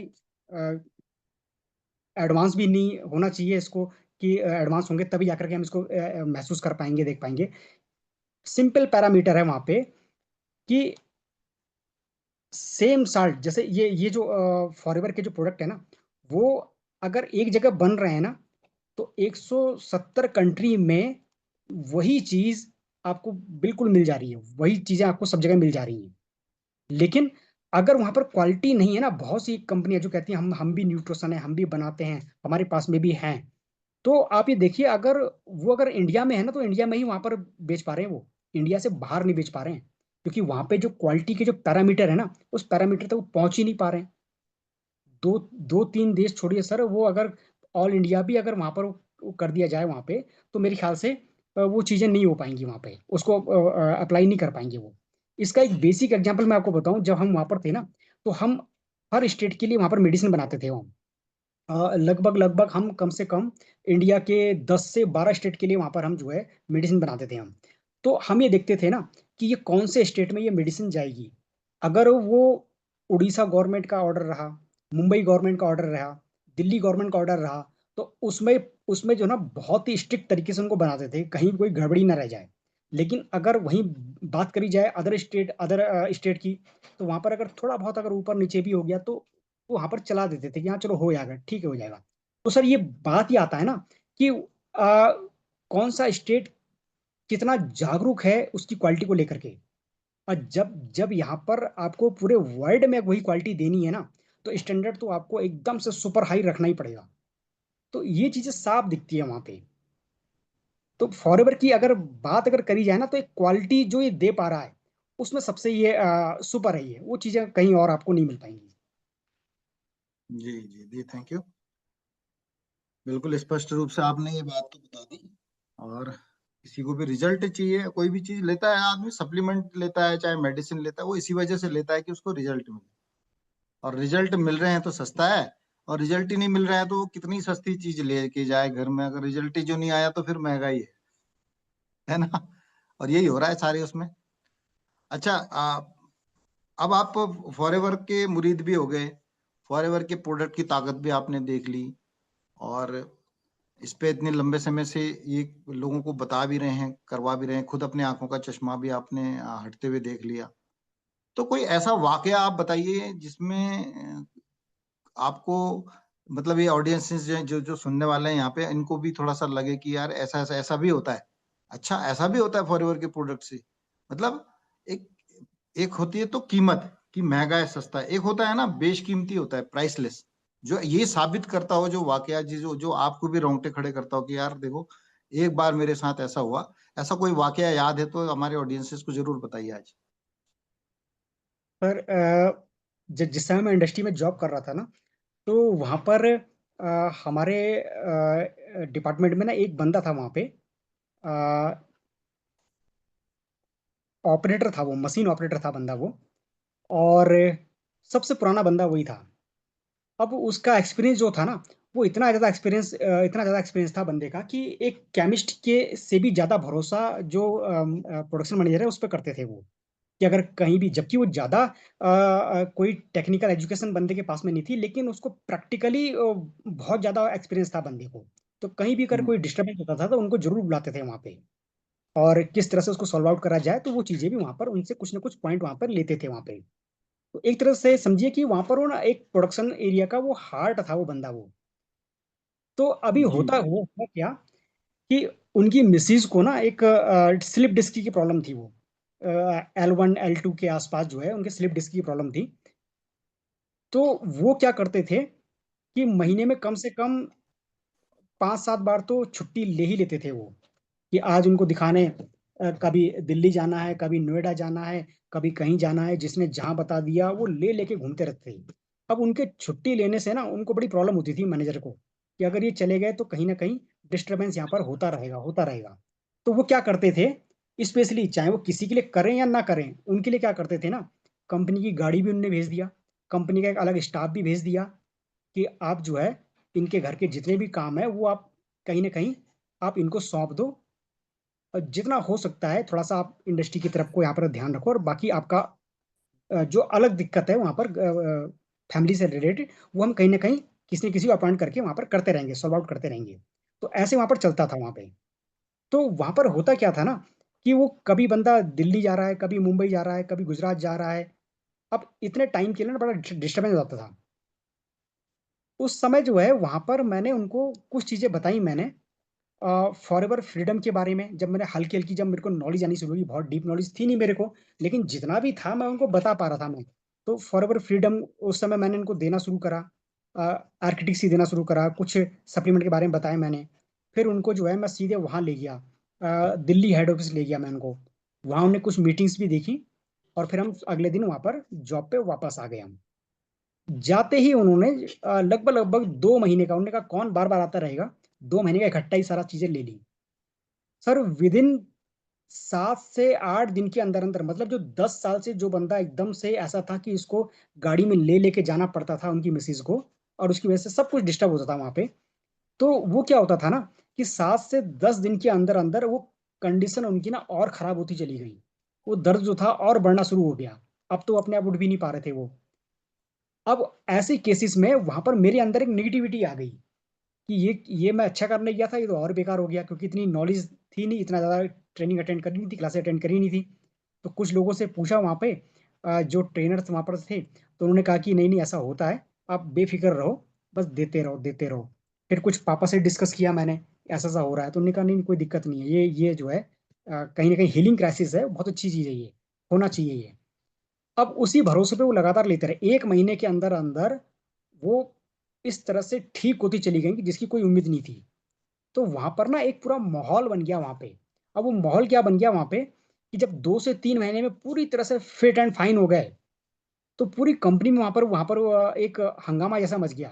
एडवांस भी नहीं होना चाहिए इसको, कि एडवांस होंगे तभी जाकर के हम इसको महसूस कर पाएंगे, देख पाएंगे। सिंपल पैरामीटर है वहां पे कि सेम साल्ट, जैसे ये जो फॉरएवर के जो प्रोडक्ट है ना, वो अगर एक जगह बन रहे हैं ना, तो 170 कंट्री में वही चीज आपको बिल्कुल मिल जा रही है, वही चीजें आपको सब जगह मिल जा रही हैं। लेकिन अगर वहां पर क्वालिटी नहीं है ना, बहुत सी कंपनियां जो कहती हैं हम भी न्यूट्रिशन है, हम भी बनाते हैं, हमारे पास में भी हैं, तो आप ये देखिए, अगर वो अगर इंडिया में है ना, तो इंडिया में ही वहां पर बेच पा रहे हैं वो, इंडिया से बाहर नहीं बेच पा रहे हैं, क्योंकि वहां पे जो क्वालिटी के जो पैरामीटर है ना, उस पैरामीटर तक वो पहुंच ही नहीं पा रहे हैं। दो दो तीन देश छोड़िए सर, वो अगर ऑल इंडिया भी अगर वहां पर वो कर दिया जाए वहां पे, तो मेरे ख्याल से वो चीजें नहीं हो पाएंगी वहां पे, उसको अप्लाई नहीं कर पाएंगे वो। इसका एक बेसिक एग्जांपल मैं आपको बताऊं, जब हम वहां पर थे ना, तो हम हर स्टेट के लिए वहां पर मेडिसिन बनाते थे हम। लगभग लगभग हम कम से कम इंडिया के 10 से 12 स्टेट के लिए वहां पर हम जो है मेडिसिन बनाते थे हम। तो हम ये देखते थे ना कि ये कौन से स्टेट में ये मेडिसिन जाएगी। अगर वो उड़ीसा गवर्नमेंट का ऑर्डर रहा, मुंबई गवर्नमेंट का ऑर्डर रहा, दिल्ली गवर्नमेंट का ऑर्डर रहा, तो उसमें उसमें जो ना बहुत ही स्ट्रिक्ट तरीके से उनको बनाते थे, कहीं कोई गड़बड़ी ना रह जाए। लेकिन अगर वहीं बात करी जाए अदर स्टेट की, तो वहां पर अगर थोड़ा बहुत अगर ऊपर नीचे भी हो गया, तो वो वहां पर चला देते थे कि हाँ चलो हो जाएगा, ठीक है, हो जाएगा। तो सर, ये बात ही आता है ना कि कौन सा स्टेट कितना जागरूक है उसकी क्वालिटी को लेकर के। और जब जब यहाँ पर आपको पूरे वर्ल्ड में वही क्वालिटी देनी है ना, तो स्टैंडर्ड तो आपको एकदम से सुपर हाई रखना ही पड़ेगा। तो ये चीजें साफ दिखती है वहां पे। तो फॉरएवर की अगर बात अगर करी जाए ना, तो एक क्वालिटी जो ये दे पा रहा है, उसमें सबसे ये सुपर है, ये वो चीजें कहीं और आपको नहीं मिल पाएंगी। जी जी जी, थैंक यू। बिल्कुल स्पष्ट रूप से आपने ये बात तो बता दी। और किसी को भी रिजल्ट चाहिए, कोई भी चीज लेता है आदमी, सप्लीमेंट लेता है चाहे मेडिसिन लेता है, वो इसी वजह से लेता है कि उसको रिजल्ट मिले। और रिजल्ट मिल रहे हैं तो सस्ता है, और रिजल्ट ही नहीं मिल रहा है तो वो कितनी सस्ती चीज लेके जाए घर में, अगर रिजल्ट ही जो नहीं आया तो फिर महंगाई है ना। और यही हो रहा है सारे उसमें। अच्छा, अब आप फॉरएवर के मुरीद भी हो गए, फॉरएवर के प्रोडक्ट की ताकत भी आपने देख ली, और इस पे इतने लंबे समय से ये लोगों को बता भी रहे हैं, करवा भी रहे हैं, खुद अपने आंखों का चश्मा भी आपने हटते हुए देख लिया। तो कोई ऐसा वाकया आप बताइए जिसमें आपको, मतलब ये ऑडियंस जो जो जो सुनने वाले हैं यहाँ पे, इनको भी थोड़ा सा लगे कि यार ऐसा ऐसा ऐसा भी होता है। अच्छा, ऐसा भी होता है फॉरएवर के प्रोडक्ट से, मतलब एक एक होती है तो कीमत कि महंगा है सस्ता है, एक होता है ना बेशकीमती होता है, प्राइसलेस, जो ये साबित करता हो, जो वाकया जो जो आपको भी रोंगटे खड़े करता हो कि यार देखो एक बार मेरे साथ ऐसा हुआ। ऐसा कोई वाकया याद है तो हमारे ऑडियंसेस को जरूर बताइए आज। पर जिस समय मैं इंडस्ट्री में जॉब कर रहा था ना, तो वहाँ पर हमारे डिपार्टमेंट में ना एक बंदा था वहाँ पे, ऑपरेटर था वो, मशीन ऑपरेटर था बंदा वो। और सबसे पुराना बंदा वही था। अब उसका एक्सपीरियंस जो था ना, वो इतना ज़्यादा एक्सपीरियंस था बंदे का कि एक केमिस्ट के से भी ज़्यादा भरोसा जो प्रोडक्शन मैनेजर है उस पर करते थे वो, कि अगर कहीं भी, जबकि वो ज़्यादा कोई टेक्निकल एजुकेशन बंदे के पास में नहीं थी, लेकिन उसको प्रैक्टिकली बहुत ज़्यादा एक्सपीरियंस था बंदे को। तो कहीं भी अगर हम्म। कोई डिस्टर्बेंस होता था तो उनको जरूर बुलाते थे वहाँ पे, और किस तरह से उसको सॉल्व आउट करा जाए, तो वो चीज़ें भी वहाँ पर उनसे कुछ ना कुछ पॉइंट वहाँ पर लेते थे वहाँ पे। तो एक तरह से समझिए कि वहाँ पर वो ना एक प्रोडक्शन एरिया का वो हार्ट था वो बंदा वो। तो अभी जी। हुआ क्या कि उनकी मिसिज को ना एक स्लिप डिस्क की प्रॉब्लम थी वो, L1 L2 के आसपास जो है उनके स्लिप डिस्क की प्रॉब्लम थी। तो वो क्या करते थे कि महीने में कम से कम 5-7 बार तो छुट्टी ले ही लेते थे वो, कि आज उनको दिखाने कभी दिल्ली जाना है, कभी नोएडा जाना है, कभी कहीं जाना है, जिसने जहां बता दिया वो ले लेके घूमते रहते थे। अब उनके छुट्टी लेने से ना उनको बड़ी प्रॉब्लम होती थी मैनेजर को, कि अगर ये चले गए तो कहीं ना कहीं डिस्टरबेंस यहाँ पर होता रहेगा होता रहेगा। तो वो क्या करते थे, स्पेशली चाहे वो किसी के लिए करें या ना करें, उनके लिए क्या करते थे ना, कंपनी की गाड़ी भी उनने भेज दिया, कंपनी का एक अलग स्टाफ भी भेज दिया, कि आप जो है इनके घर के जितने भी काम है वो आप कहीं ना कहीं आप इनको सौंप दो, और जितना हो सकता है थोड़ा सा आप इंडस्ट्री की तरफ को यहाँ पर ध्यान रखो, और बाकी आपका जो अलग दिक्कत है वहाँ पर फैमिली से रिलेटेड, वो हम कहीं ना कहीं किसी न किसी को अपॉइंट करके वहाँ पर करते रहेंगे, सॉल्व आउट करते रहेंगे। तो ऐसे वहाँ पर चलता था वहाँ पे। तो वहाँ पर होता क्या था ना, कि वो कभी बंदा दिल्ली जा रहा है, कभी मुंबई जा रहा है, कभी गुजरात जा रहा है। अब इतने टाइम के लिए ना बड़ा डिस्टर्बेंस हो जाता था। उस समय जो है वहाँ पर मैंने उनको कुछ चीज़ें बताई मैंने, फॉरएवर फ्रीडम के बारे में। जब मैंने हल्की हल्की, जब मेरे को नॉलेज आनी शुरू हुई, बहुत डीप नॉलेज थी नहीं मेरे को, लेकिन जितना भी था मैं उनको बता पा रहा था मैं। तो फॉरएवर फ्रीडम उस समय मैंने उनको देना शुरू करा, आर्किटेक्ट देना शुरू करा, कुछ सप्लीमेंट के बारे में बताया मैंने। फिर उनको जो है मैं सीधे वहाँ ले गया, दिल्ली हेड ऑफिस ले गया मैं उनको। वहाँ उन्हें कुछ मीटिंग्स भी देखी, और फिर हम अगले दिन वहाँ पर जॉब पे वापस आ गए हम। जाते ही उन्होंने लगभग लगभग 2 महीने का, उन्होंने कहा कौन बार बार आता रहेगा, 2 महीने का इकट्ठा ही सारा चीजें ले ली। सर विदिन 7 से 8 दिन के अंदर अंदर, मतलब जो 10 साल से जो बंदा एकदम से ऐसा था कि इसको गाड़ी में ले लेके जाना पड़ता था उनकी मिसिज को, और उसकी वजह से सब कुछ डिस्टर्ब होता था वहां पे। तो वो क्या होता था ना, कि 7 से 10 दिन के अंदर अंदर वो कंडीशन उनकी ना और खराब होती चली गई। वो दर्द जो था और बढ़ना शुरू हो गया। अब तो अपने आप उठ भी नहीं पा रहे थे वो। अब ऐसे केसेस में वहां पर मेरे अंदर एक नेगेटिविटी आ गई, कि ये मैं अच्छा करने गया था, ये तो और बेकार हो गया, क्योंकि इतनी नॉलेज थी नहीं, इतना ज़्यादा ट्रेनिंग अटेंड करी नहीं थी, क्लासेस अटेंड करी नहीं थी। तो कुछ लोगों से पूछा वहाँ पे, जो ट्रेनर्स वहाँ पर थे, तो उन्होंने कहा कि नहीं नहीं ऐसा होता है, आप बेफिक्र रहो, बस देते रहो देते रहो। फिर कुछ पापा से डिस्कस किया मैंने, ऐसा ऐसा हो रहा है, तो उन्होंने कहा नहीं नहीं, कोई दिक्कत नहीं है, ये जो है कहीं ना कहीं हीलिंग क्राइसिस है, बहुत अच्छी चीज़ है ये, होना चाहिए ये। अब उसी भरोसे पे वो लगातार लेते रहे, 1 महीने के अंदर अंदर वो इस तरह से ठीक होती चली गई कि जिसकी कोई उम्मीद नहीं थी। तो वहां पर ना एक पूरा माहौल बन गया वहां पे। अब वो माहौल क्या बन गया वहां पे, कि जब 2 से 3 महीने में पूरी तरह से फिट एंड फाइन हो गए, तो पूरी कंपनी में वहां पर एक हंगामा जैसा मच गया,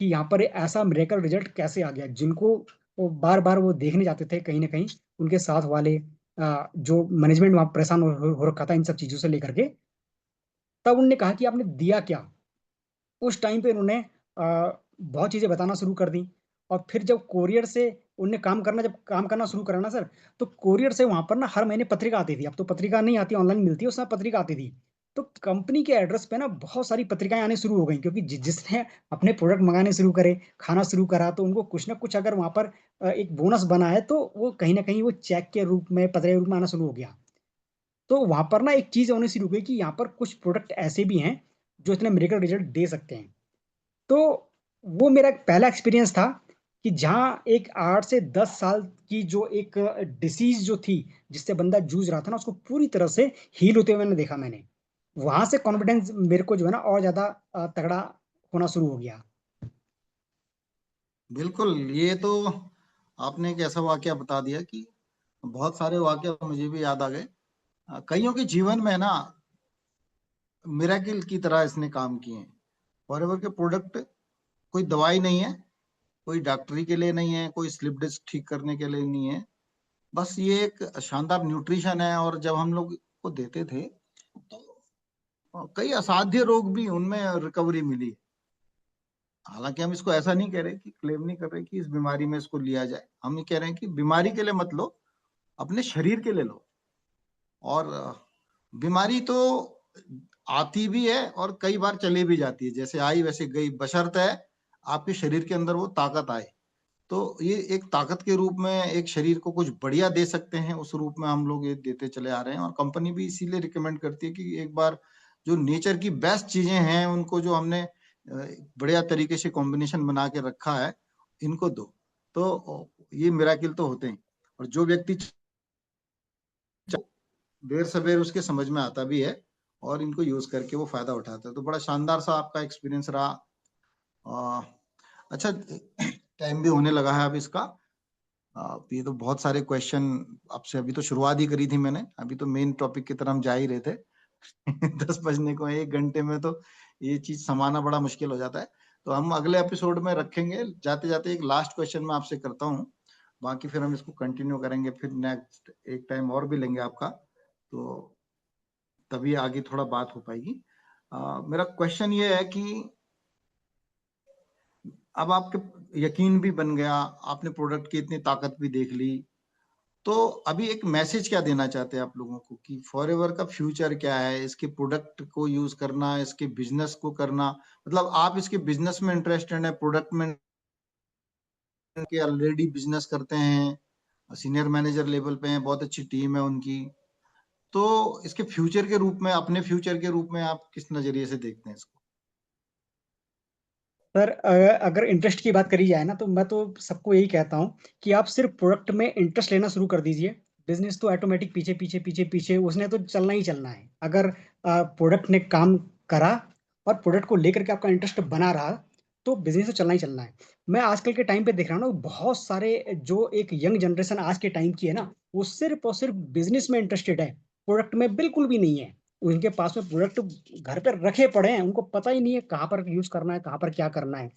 कि यहाँ पर ऐसा मिरेकल रिजल्ट कैसे आ गया, जिनको वो बार बार वो देखने जाते थे कहीं ना कहीं, उनके साथ वाले जो मैनेजमेंट वहां परेशान हो रखा था इन सब चीजों से लेकर के। तब उनने कहा कि आपने दिया क्या। उस टाइम पे उन्होंने बहुत चीज़ें बताना शुरू कर दी। और फिर जब कोरियर से उनने जब काम करना शुरू करा ना सर, तो कोरियर से वहाँ पर ना हर महीने पत्रिका आती थी। अब तो पत्रिका नहीं आती, ऑनलाइन मिलती है, उस समय पत्रिका आती थी। तो कंपनी के एड्रेस पे ना बहुत सारी पत्रिकाएं आने शुरू हो गई, क्योंकि जिसने अपने प्रोडक्ट मंगाने शुरू करे, खाना शुरू करा, तो उनको कुछ ना कुछ अगर वहाँ पर एक बोनस बना है, तो वो कहीं ना कहीं वो चेक के रूप में, पत्र के रूप में आना शुरू हो गया। तो वहां पर ना एक चीज होनी शुरू हो गई, कि यहाँ पर कुछ प्रोडक्ट ऐसे भी हैं जो इतने मेरेकल रिजल्ट दे सकते हैं। तो वो मेरा पहला एक्सपीरियंस था, कि जहाँ एक 8 से 10 साल की जो एक डिसीज जो थी, जिससे बंदा जूझ रहा था ना, उसको पूरी तरह से हील होते हुए मैंने देखा मैंने। वहां से कॉन्फिडेंस मेरे को जो है ना और ज्यादा तगड़ा होना शुरू हो गया। बिल्कुल, ये तो आपने एक ऐसा वाकया बता दिया कि बहुत सारे वाकया मुझे भी याद आ गए। कईयों के जीवन में ना मिरेकल की तरह इसने काम किए हैं। फॉरएवर के प्रोडक्ट कोई दवाई नहीं है, कोई डॉक्टरी के लिए नहीं है, कोई स्लिप डिस्क ठीक करने के लिए नहीं है। बस ये एक शानदार न्यूट्रिशन है, और जब हम लोग को देते थे तो कई असाध्य रोग भी उनमें रिकवरी मिली। हालांकि हम इसको ऐसा नहीं कह रहे, कि क्लेम नहीं कर रहे कि इस बीमारी में इसको लिया जाए। हम ये कह रहे हैं कि बीमारी के लिए मत लो, अपने शरीर के लिए लो। और बीमारी तो आती भी है और कई बार चली भी जाती है, जैसे आई वैसे गई, बशर्ते है आपके शरीर के अंदर वो ताकत आए। तो ये एक ताकत के रूप में एक शरीर को कुछ बढ़िया दे सकते हैं, उस रूप में हम लोग ये देते चले आ रहे हैं। और कंपनी भी इसीलिए रिकमेंड करती है कि एक बार जो नेचर की बेस्ट चीजें हैं उनको, जो हमने बढ़िया तरीके से कॉम्बिनेशन बना के रखा है, इनको दो। तो ये मिराकिल तो होते हैं। और जो व्यक्ति देर सवेर उसके समझ में आता भी है और इनको यूज करके वो फायदा उठाता है। तो बड़ा शानदार सा आपका एक्सपीरियंस रहा। अच्छा, टाइम भी होने लगा है अब इसका। ये तो बहुत सारे क्वेश्चन आपसे अभी तो शुरुआत ही करी थी मैंने, अभी तो मेन टॉपिक की तरफ हम जा ही रहे थे। 10 बजने को 1 घंटे में तो ये चीज समाना बड़ा मुश्किल हो जाता है। तो हम अगले एपिसोड में रखेंगे। जाते जाते एक लास्ट क्वेश्चन मैं आपसे करता हूँ, बाकी फिर हम इसको कंटिन्यू करेंगे। फिर नेक्स्ट एक टाइम और भी लेंगे आपका, तो तभी आगे थोड़ा बात हो पाएगी। मेरा क्वेश्चन ये है कि अब आपके यकीन भी बन गया, आपने प्रोडक्ट की इतनी ताकत भी देख ली, तो अभी एक मैसेज क्या देना चाहते हैं आप लोगों को कि फॉरएवर का फ्यूचर क्या है? इसके प्रोडक्ट को यूज करना, इसके बिजनेस को करना, मतलब आप इसके बिजनेस में इंटरेस्टेड है, प्रोडक्ट में के ऑलरेडी बिजनेस करते हैं, सीनियर मैनेजर लेवल पे हैं, बहुत अच्छी टीम है उनकी। तो इसके फ्यूचर के रूप में, अपने फ्यूचर के रूप में आप किस नजरिए से देखते हैं इसको? सर अगर इंटरेस्ट की बात करी जाए ना, तो मैं तो सबको यही कहता हूँ कि आप सिर्फ प्रोडक्ट में इंटरेस्ट लेना शुरू कर दीजिए। बिजनेस तो ऑटोमेटिक पीछे पीछे पीछे पीछे उसने तो चलना ही चलना है। अगर प्रोडक्ट ने काम करा और प्रोडक्ट को लेकर के आपका इंटरेस्ट बना रहा, तो बिजनेस तो चलना ही चलना है। मैं आजकल के टाइम पे देख रहा हूँ ना, बहुत सारे जो एक यंग जनरेशन आज के टाइम की है ना, वो सिर्फ और सिर्फ बिजनेस में इंटरेस्टेड है, प्रोडक्ट में बिल्कुल भी नहीं है। उनके पास में प्रोडक्ट घर पर रखे पड़े हैं, उनको पता ही नहीं है कहाँ पर यूज करना है, कहाँ पर क्या करना है।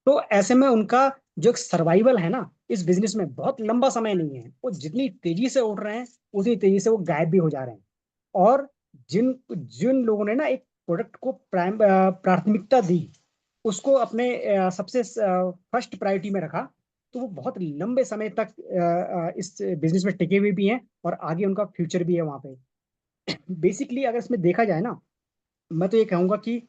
तो ऐसे में उनका जो एक सर्वाइवल है ना इस बिजनेस में, बहुत लंबा समय नहीं है। वो जितनी तेजी से उड़ रहे हैं, उतनी तेजी से वो गायब भी हो जा रहे हैं। और जिन जिन लोगों ने ना एक प्रोडक्ट को प्राथमिकता दी, उसको अपने सबसे फर्स्ट प्रायोरिटी में रखा, तो वो बहुत लंबे समय तक इस बिजनेस में टिके हुए भी हैं, और आगे उनका फ्यूचर भी है वहां पे। बेसिकली अगर इसमें देखा जाए ना, मैं तो ये कहूंगा कि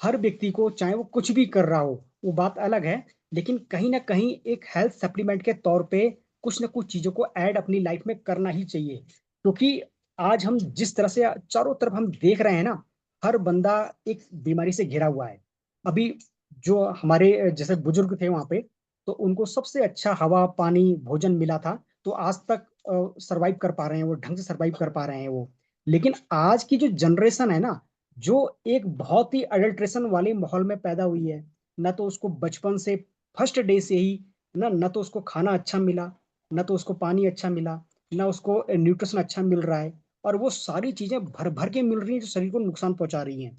हर व्यक्ति को, चाहे वो कुछ भी कर रहा हो, वो बात अलग है, लेकिन कहीं ना कहीं एक हेल्थ सप्लीमेंट के तौर पे कुछ ना कुछ चीजों को ऐड अपनी लाइफ में करना ही चाहिए। क्योंकि आज हम जिस तरह से चारों तरफ हम देख रहे हैं ना, हर बंदा एक बीमारी से घिरा हुआ है। अभी जो हमारे जैसे बुजुर्ग थे वहां पे, तो उनको सबसे अच्छा हवा पानी भोजन मिला था, तो आज तक सरवाइव कर पा रहे हैं, वो ढंग से सरवाइव कर पा रहे हैं वो। लेकिन आज की जो जनरेशन है ना, जो एक बहुत ही अडल्ट्रेशन वाले माहौल में पैदा हुई है, न तो उसको बचपन से फर्स्ट डे से ही न तो उसको खाना अच्छा मिला, न तो उसको पानी अच्छा मिला, न उसको न्यूट्रिशन अच्छा मिल रहा है, और वो सारी चीजें भर भर के मिल रही हैं जो शरीर को नुकसान पहुंचा रही हैं।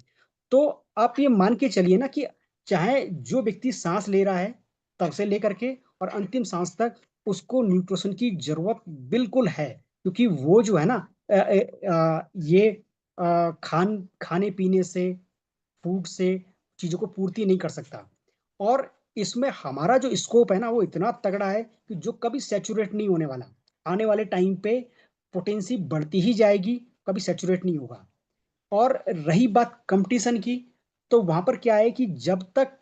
तो आप ये मान के चलिए ना कि चाहे जो व्यक्ति सांस ले रहा है तब से लेकर के और अंतिम सांस तक, उसको न्यूट्रिशन की जरूरत बिल्कुल है। क्योंकि वो जो है ना, ये खाने पीने से, फूड से चीजों को पूर्ति नहीं कर सकता। और इसमें हमारा जो स्कोप है ना, वो इतना तगड़ा है कि जो कभी सैचुरेट नहीं होने वाला। आने वाले टाइम पे पोटेंसी बढ़ती ही जाएगी, कभी सैचुरेट नहीं होगा। और रही बात कंपटीशन की, तो वहां पर क्या है कि जब तक,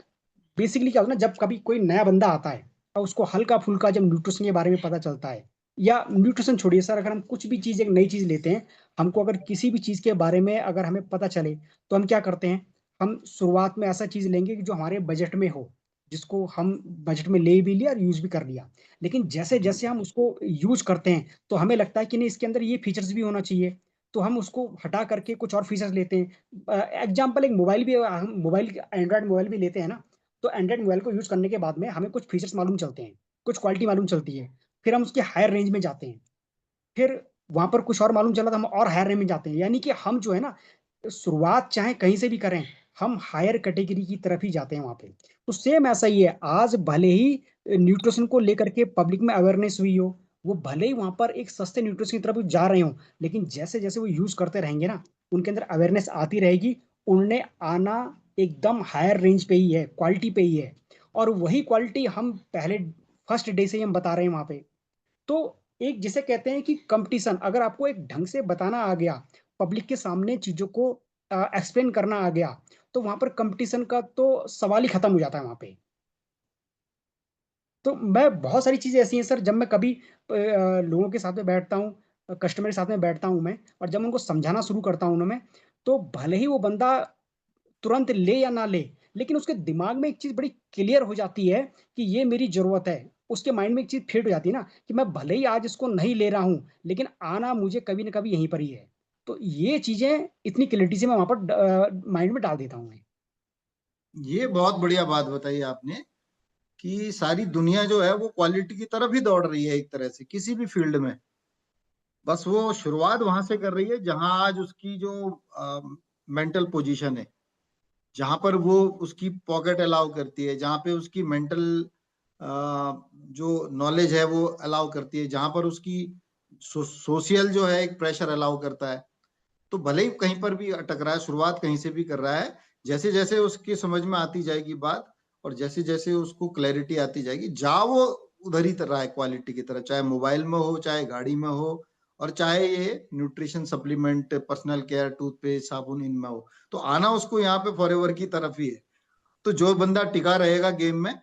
बेसिकली क्या होता है ना, जब कभी कोई नया बंदा आता है और उसको हल्का फुल्का जब न्यूट्रिशन के बारे में पता चलता है, या न्यूट्रिशन छोड़िए सर, अगर हम कुछ भी चीज, एक नई चीज लेते हैं, हमको अगर किसी भी चीज के बारे में अगर हमें पता चले, तो हम क्या करते हैं, हम शुरुआत में ऐसा चीज लेंगे कि जो हमारे बजट में हो, जिसको हम बजट में ले भी लिया और यूज भी कर लिया, लेकिन जैसे जी जैसे हम उसको यूज करते हैं तो हमें लगता है कि नहीं, इसके अंदर ये फीचर्स भी होना चाहिए, तो हम उसको हटा करके कुछ और फीचर्स लेते हैं। एग्जाम्पल, एक मोबाइल भी, हम मोबाइल, एंड्रॉयड मोबाइल भी लेते हैं ना, तो एंड्रॉयड मोबाइल को यूज करने के बाद में हमें कुछ फीचर्स मालूम चलते हैं, कुछ क्वालिटी मालूम चलती है, फिर हम उसके हायर रेंज में जाते हैं, फिर वहां पर कुछ और मालूम चला तो हम और हायर रेंज में जाते हैं, यानी कि हम जो है ना, शुरुआत चाहे कहीं से भी करें, हम हायर कैटेगरी की तरफ ही जाते हैं वहां पे। तो सेम ऐसा ही है, आज भले ही न्यूट्रिशन को लेकर के पब्लिक में अवेयरनेस हुई हो, वो भले ही वहां पर एक सस्ते न्यूट्रिशन की तरफ जा रहे हो, लेकिन जैसे जैसे वो यूज करते रहेंगे ना, उनके अंदर अवेयरनेस आती रहेगी, उन्हें आना एकदम हायर रेंज पे ही है, क्वालिटी पे ही है, और वही क्वालिटी हम पहले फर्स्ट डे से ही हम बता रहे हैं वहां पे। तो एक जिसे कहते हैं कि कंपटीशन, अगर आपको एक ढंग से बताना आ गया, पब्लिक के सामने चीजों को एक्सप्लेन करना आ गया, तो वहां पर कंपटीशन का तो सवाल ही खत्म हो जाता है वहां पे। तो मैं, बहुत सारी चीजें ऐसी हैं सर, जब मैं कभी लोगों के साथ में बैठता हूँ, कस्टमर के साथ में बैठता हूँ मैं, और जब मैं उनको समझाना शुरू करता हूँ ना मैं, तो भले ही वो बंदा तुरंत ले या ना ले, लेकिन उसके दिमाग में एक चीज बड़ी क्लियर हो जाती है कि ये मेरी जरूरत है। उसके माइंड में एक चीज फिट हो जाती है ना, कि मैं भले ही आज इसको नहीं ले रहा हूं, लेकिन आना मुझे कभी ना कभी यहीं पर ही है। तो ये चीजें इतनी क्लियरिटी से मैं वहां पर माइंड में डाल देता हूँ मैं। ये बहुत बढ़िया बात बताई आपने कि सारी दुनिया जो है वो क्वालिटी की तरफ ही दौड़ रही है एक तरह से किसी भी फील्ड में। बस वो शुरुआत वहां से कर रही है जहां आज उसकी जो मेंटल पोजीशन है, जहां पर वो उसकी पॉकेट अलाउ करती है, जहां पे उसकी मेंटल जो नॉलेज है वो अलाउ करती है, जहां पर उसकी सोशल जो है एक प्रेशर अलाउ करता है। तो भले ही कहीं पर भी अटक रहा है, शुरुआत कहीं से भी कर रहा है, जैसे जैसे उसकी समझ में आती जाएगी बात, और जैसे जैसे उसको क्लैरिटी आती जाएगी, जा वो उधर ही रहा है क्वालिटी की तरफ, चाहे मोबाइल में हो, चाहे गाड़ी में हो, और चाहे ये nutrition supplement, personal care, toothpaste, साबुन इनमें हो। तो आना उसको यहाँ पे फॉरएवर की तरफ ही है। तो जो बंदा टिका रहेगा गेम में,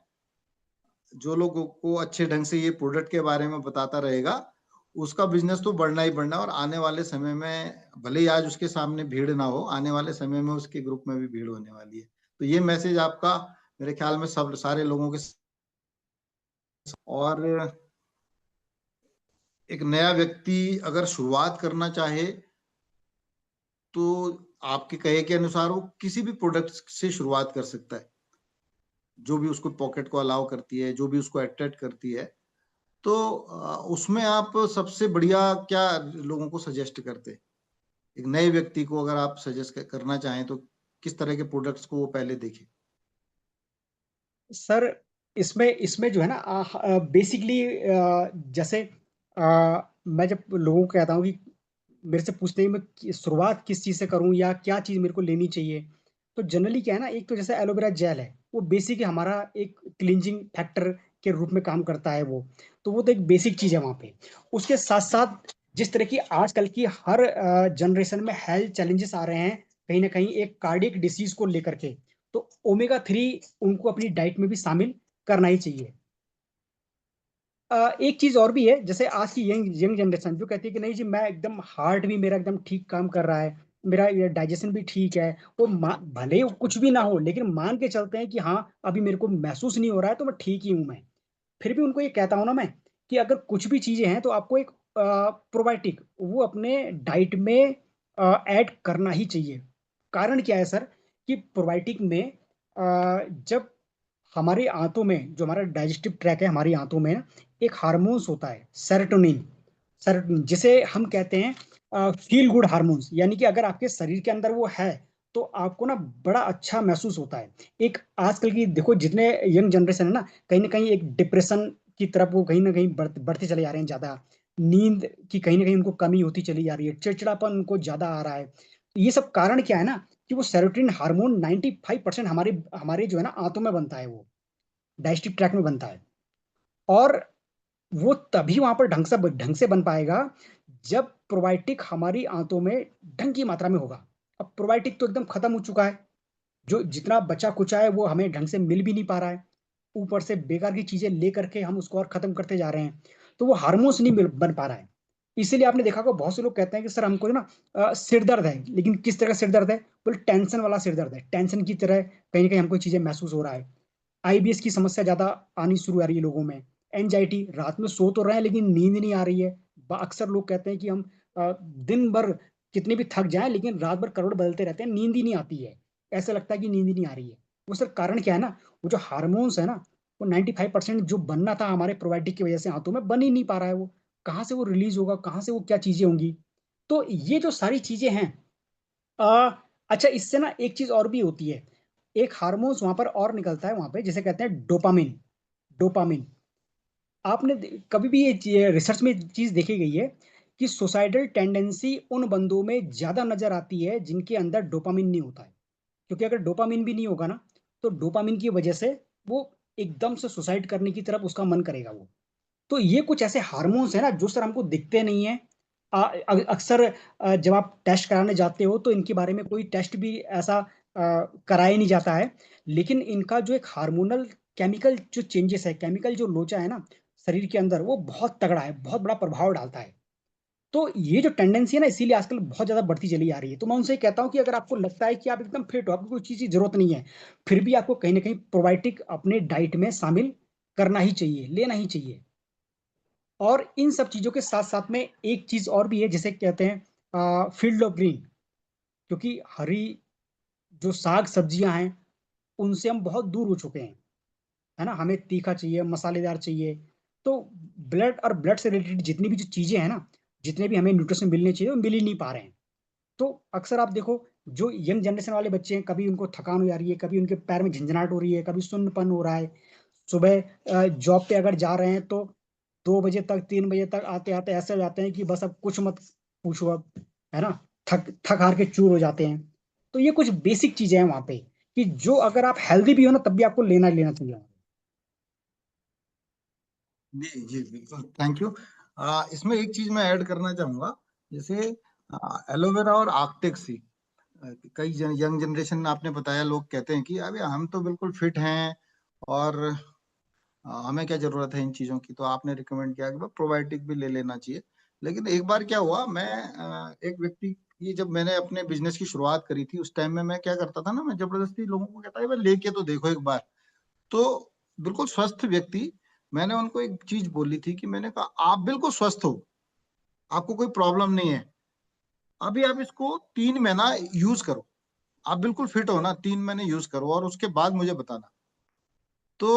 जो लोगों को अच्छे ढंग से ये प्रोडक्ट के बारे में बताता रहेगा, उसका बिजनेस तो बढ़ना ही बढ़ना है। और आने वाले समय में भले ही आज उसके सामने भीड़ ना हो, आने वाले समय में उसके ग्रुप में भी भीड़ होने वाली है। तो ये मैसेज आपका मेरे ख्याल में सब सारे लोगों के। और एक नया व्यक्ति अगर शुरुआत करना चाहे तो आपके कहे के अनुसार वो किसी भी प्रोडक्ट से शुरुआत कर सकता है, जो भी उसको पॉकेट को अलाउ करती है, जो भी उसको अट्रैक्ट करती है। तो उसमें आप सबसे बढ़िया क्या लोगों को सजेस्ट करते हैं? एक नए व्यक्ति को अगर आप सजेस्ट करना चाहें तो किस तरह के प्रोडक्ट्स को वो पहले देखे? सर, इसमें इसमें जो है ना, बेसिकली जैसे मैं जब लोगों को कहता हूँ कि मेरे से पूछते हैं मैं शुरुआत किस चीज़ से करूँ या क्या चीज़ मेरे को लेनी चाहिए, तो जनरली क्या है ना, एक तो जैसे एलोवेरा जेल है, वो बेसिक हमारा एक क्लिनजिंग फैक्टर के रूप में काम करता है वो, तो वो तो एक बेसिक चीज़ है वहाँ पे। उसके साथ साथ जिस तरह की आजकल की हर जनरेशन में हेल्थ चैलेंजेस आ रहे हैं, कहीं ना कहीं एक कार्डियक डिसीज को लेकर के, तो ओमेगा 3 उनको अपनी डाइट में भी शामिल करना ही चाहिए। एक चीज और भी है, जैसे आज की यंग यंग जनरेशन जो कहती है कि नहीं जी, मैं एकदम हार्ट भी मेरा एकदम ठीक काम कर रहा है, मेरा ये डाइजेशन भी ठीक है, वो भले ही कुछ भी ना हो, लेकिन मान के चलते हैं कि हाँ अभी मेरे को महसूस नहीं हो रहा है तो मैं ठीक ही हूं मैं। फिर भी उनको ये कहता हूं ना मैं, कि अगर कुछ भी चीजें हैं तो आपको एक प्रोबायोटिक वो अपने डाइट में ऐड करना ही चाहिए। कारण क्या है सर, कि प्रोबायोटिक में जब हमारे आंतों में, जो हमारा डाइजेस्टिव ट्रैक है, हमारी आंतों में एक हार्मोन्स होता है सेरोटोनिन। सेरोटोनिन जिसे हम कहते हैं फील गुड हार्मोन्स, यानी कि अगर आपके शरीर के अंदर वो है तो आपको ना बड़ा अच्छा महसूस होता है। एक आजकल की देखो, जितने यंग जनरेशन है ना कहीं एक डिप्रेशन की तरफ वो कहीं ना कहीं बढ़ते चले जा रहे हैं ज्यादा। नींद की कहीं ना कहीं उनको कमी होती चली जा रही है, चिड़चिड़ापन उनको ज्यादा आ रहा है। तो ये सब कारण क्या है ना, कि वो सेरोटोनिन हार्मोन 95% हमारे हमारे जो है ना आंतों में बनता है, वो डाइजेस्टिव ट्रैक में बनता है। और वो तभी वहां पर ढंग से बन पाएगा जब प्रोबायोटिक हमारी आंतों में ढंग की मात्रा में होगा। अब प्रोबायोटिक तो एकदम खत्म हो चुका है, जो जितना बचा कुचा है वो हमें ढंग से मिल भी नहीं पा रहा है, ऊपर से बेकार की चीजें लेकर के हम उसको और खत्म करते जा रहे हैं, तो वो हार्मोन्स नहीं बन पा रहा है। इसीलिए आपने देखा होगा बहुत से लोग कहते हैं कि सर हमको ना सिर दर्द है, लेकिन किस तरह का सिर दर्द है, बोले टेंशन वाला सिर दर्द है, टेंशन की तरह कहीं ना कहीं हमको चीजें महसूस हो रहा है। IBS की समस्या ज्यादा आनी शुरू आ रही है लोगों में। एंजाइटी, रात में सो तो रहे हैं लेकिन नींद नहीं आ रही है। अक्सर लोग कहते हैं कि हम दिन भर कितने भी थक जाएं लेकिन रात भर करवट बदलते रहते हैं, नींद ही नहीं आती है। ऐसा लगता है कि नींद ही नहीं आ रही है। वो सर कारण क्या है ना, वो जो हार्मोन्स है ना, वो 95% जो बनना था हमारे प्रोबायोटिक की वजह से हाथों में बन ही नहीं पा रहा है। वो कहाँ से वो रिलीज होगा, कहाँ से वो क्या चीजें होंगी। तो ये जो सारी चीजें हैं, अच्छा इससे ना एक चीज और भी होती है। एक हार्मोन्स वहां पर और निकलता है वहां पे, जिसे कहते हैं डोपामिन। डोपामिन, आपने कभी भी ये रिसर्च में चीज देखी गई है कि सुसाइडल टेंडेंसी उन बंदों में ज्यादा नजर आती है जिनके अंदर डोपामिन नहीं होता है। क्योंकि अगर डोपामिन भी नहीं होगा ना, तो डोपामिन की वजह से वो एकदम से सुसाइड करने की तरफ उसका मन करेगा वो। तो ये कुछ ऐसे हार्मोन्स है ना जो सर हमको दिखते नहीं है। अक्सर जब आप टेस्ट कराने जाते हो तो इनके बारे में कोई टेस्ट भी ऐसा कराया नहीं जाता है। लेकिन इनका जो एक हार्मोनल केमिकल जो चेंजेस है, केमिकल जो लोचा है ना शरीर के अंदर, वो बहुत तगड़ा है, बहुत बड़ा प्रभाव डालता है। तो ये जो टेंडेंसी है ना, इसीलिए आजकल बहुत ज्यादा बढ़ती चली आ रही है। तो मैं उनसे कहता हूँ कि अगर आपको लगता है कि आप एकदम फिट हो, आपको कोई चीज की जरूरत नहीं है, फिर भी आपको कहीं ना कहीं प्रोबायोटिक अपने डाइट में शामिल करना ही चाहिए, लेना ही चाहिए। और इन सब चीजों के साथ साथ में एक चीज और भी है जिसे कहते हैं फील्ड ऑफ ग्रीन। क्योंकि हरी जो साग सब्जियां हैं उनसे हम बहुत दूर हो चुके हैं, है ना। हमें तीखा चाहिए, मसालेदार चाहिए। तो ब्लड और ब्लड से रिलेटेड जितनी भी जो चीजें हैं ना, जितने भी हमें न्यूट्रिशन मिलने चाहिए वो मिल ही नहीं पा रहे हैं। तो अक्सर आप देखो, जो यंग जनरेशन वाले बच्चे हैं, कभी उनको थकान हो जा रही है, कभी उनके पैर में झंझनाहट हो रही है, कभी सुन्नपन हो रहा है। सुबह जॉब पे अगर जा रहे हैं तो 2 बजे तक, 3 बजे तक आते आते ऐसे हो जाते हैं कि बस अब कुछ मत पूछो अब, है ना। थक थक हार के चूर हो जाते हैं। तो ये कुछ बेसिक चीजें हैं वहां पे, कि जो अगर आप हेल्दी भी हो ना तब भी आपको लेना लेना चाहिए। जी जी बिल्कुल, थैंक यू। इसमें एक चीज मैं ऐड करना चाहूंगा, जैसे एलोवेरा और आर्कटेक सी। कई यंग जनरेशन आपने बताया, लोग कहते हैं कि अभी हम तो बिल्कुल फिट हैं और हमें क्या जरूरत है इन चीजों की, तो आपने रिकमेंड किया कि भाई प्रोबायोटिक भी ले लेना चाहिए। लेकिन एक बार क्या हुआ, मैं एक व्यक्ति, ये जब मैंने अपने बिजनेस की शुरुआत करी थी उस टाइम में मैं क्या करता था ना, मैं जबरदस्ती लोगों को कहता है भाई लेके तो देखो एक बार। तो बिल्कुल स्वस्थ व्यक्ति, मैंने उनको एक चीज बोली थी कि मैंने कहा आप बिल्कुल स्वस्थ हो, आपको कोई प्रॉब्लम नहीं है, अभी आप इसको 3 महीना यूज करो, आप बिल्कुल फिट हो ना, 3 महीने यूज करो और उसके बाद मुझे बताना। तो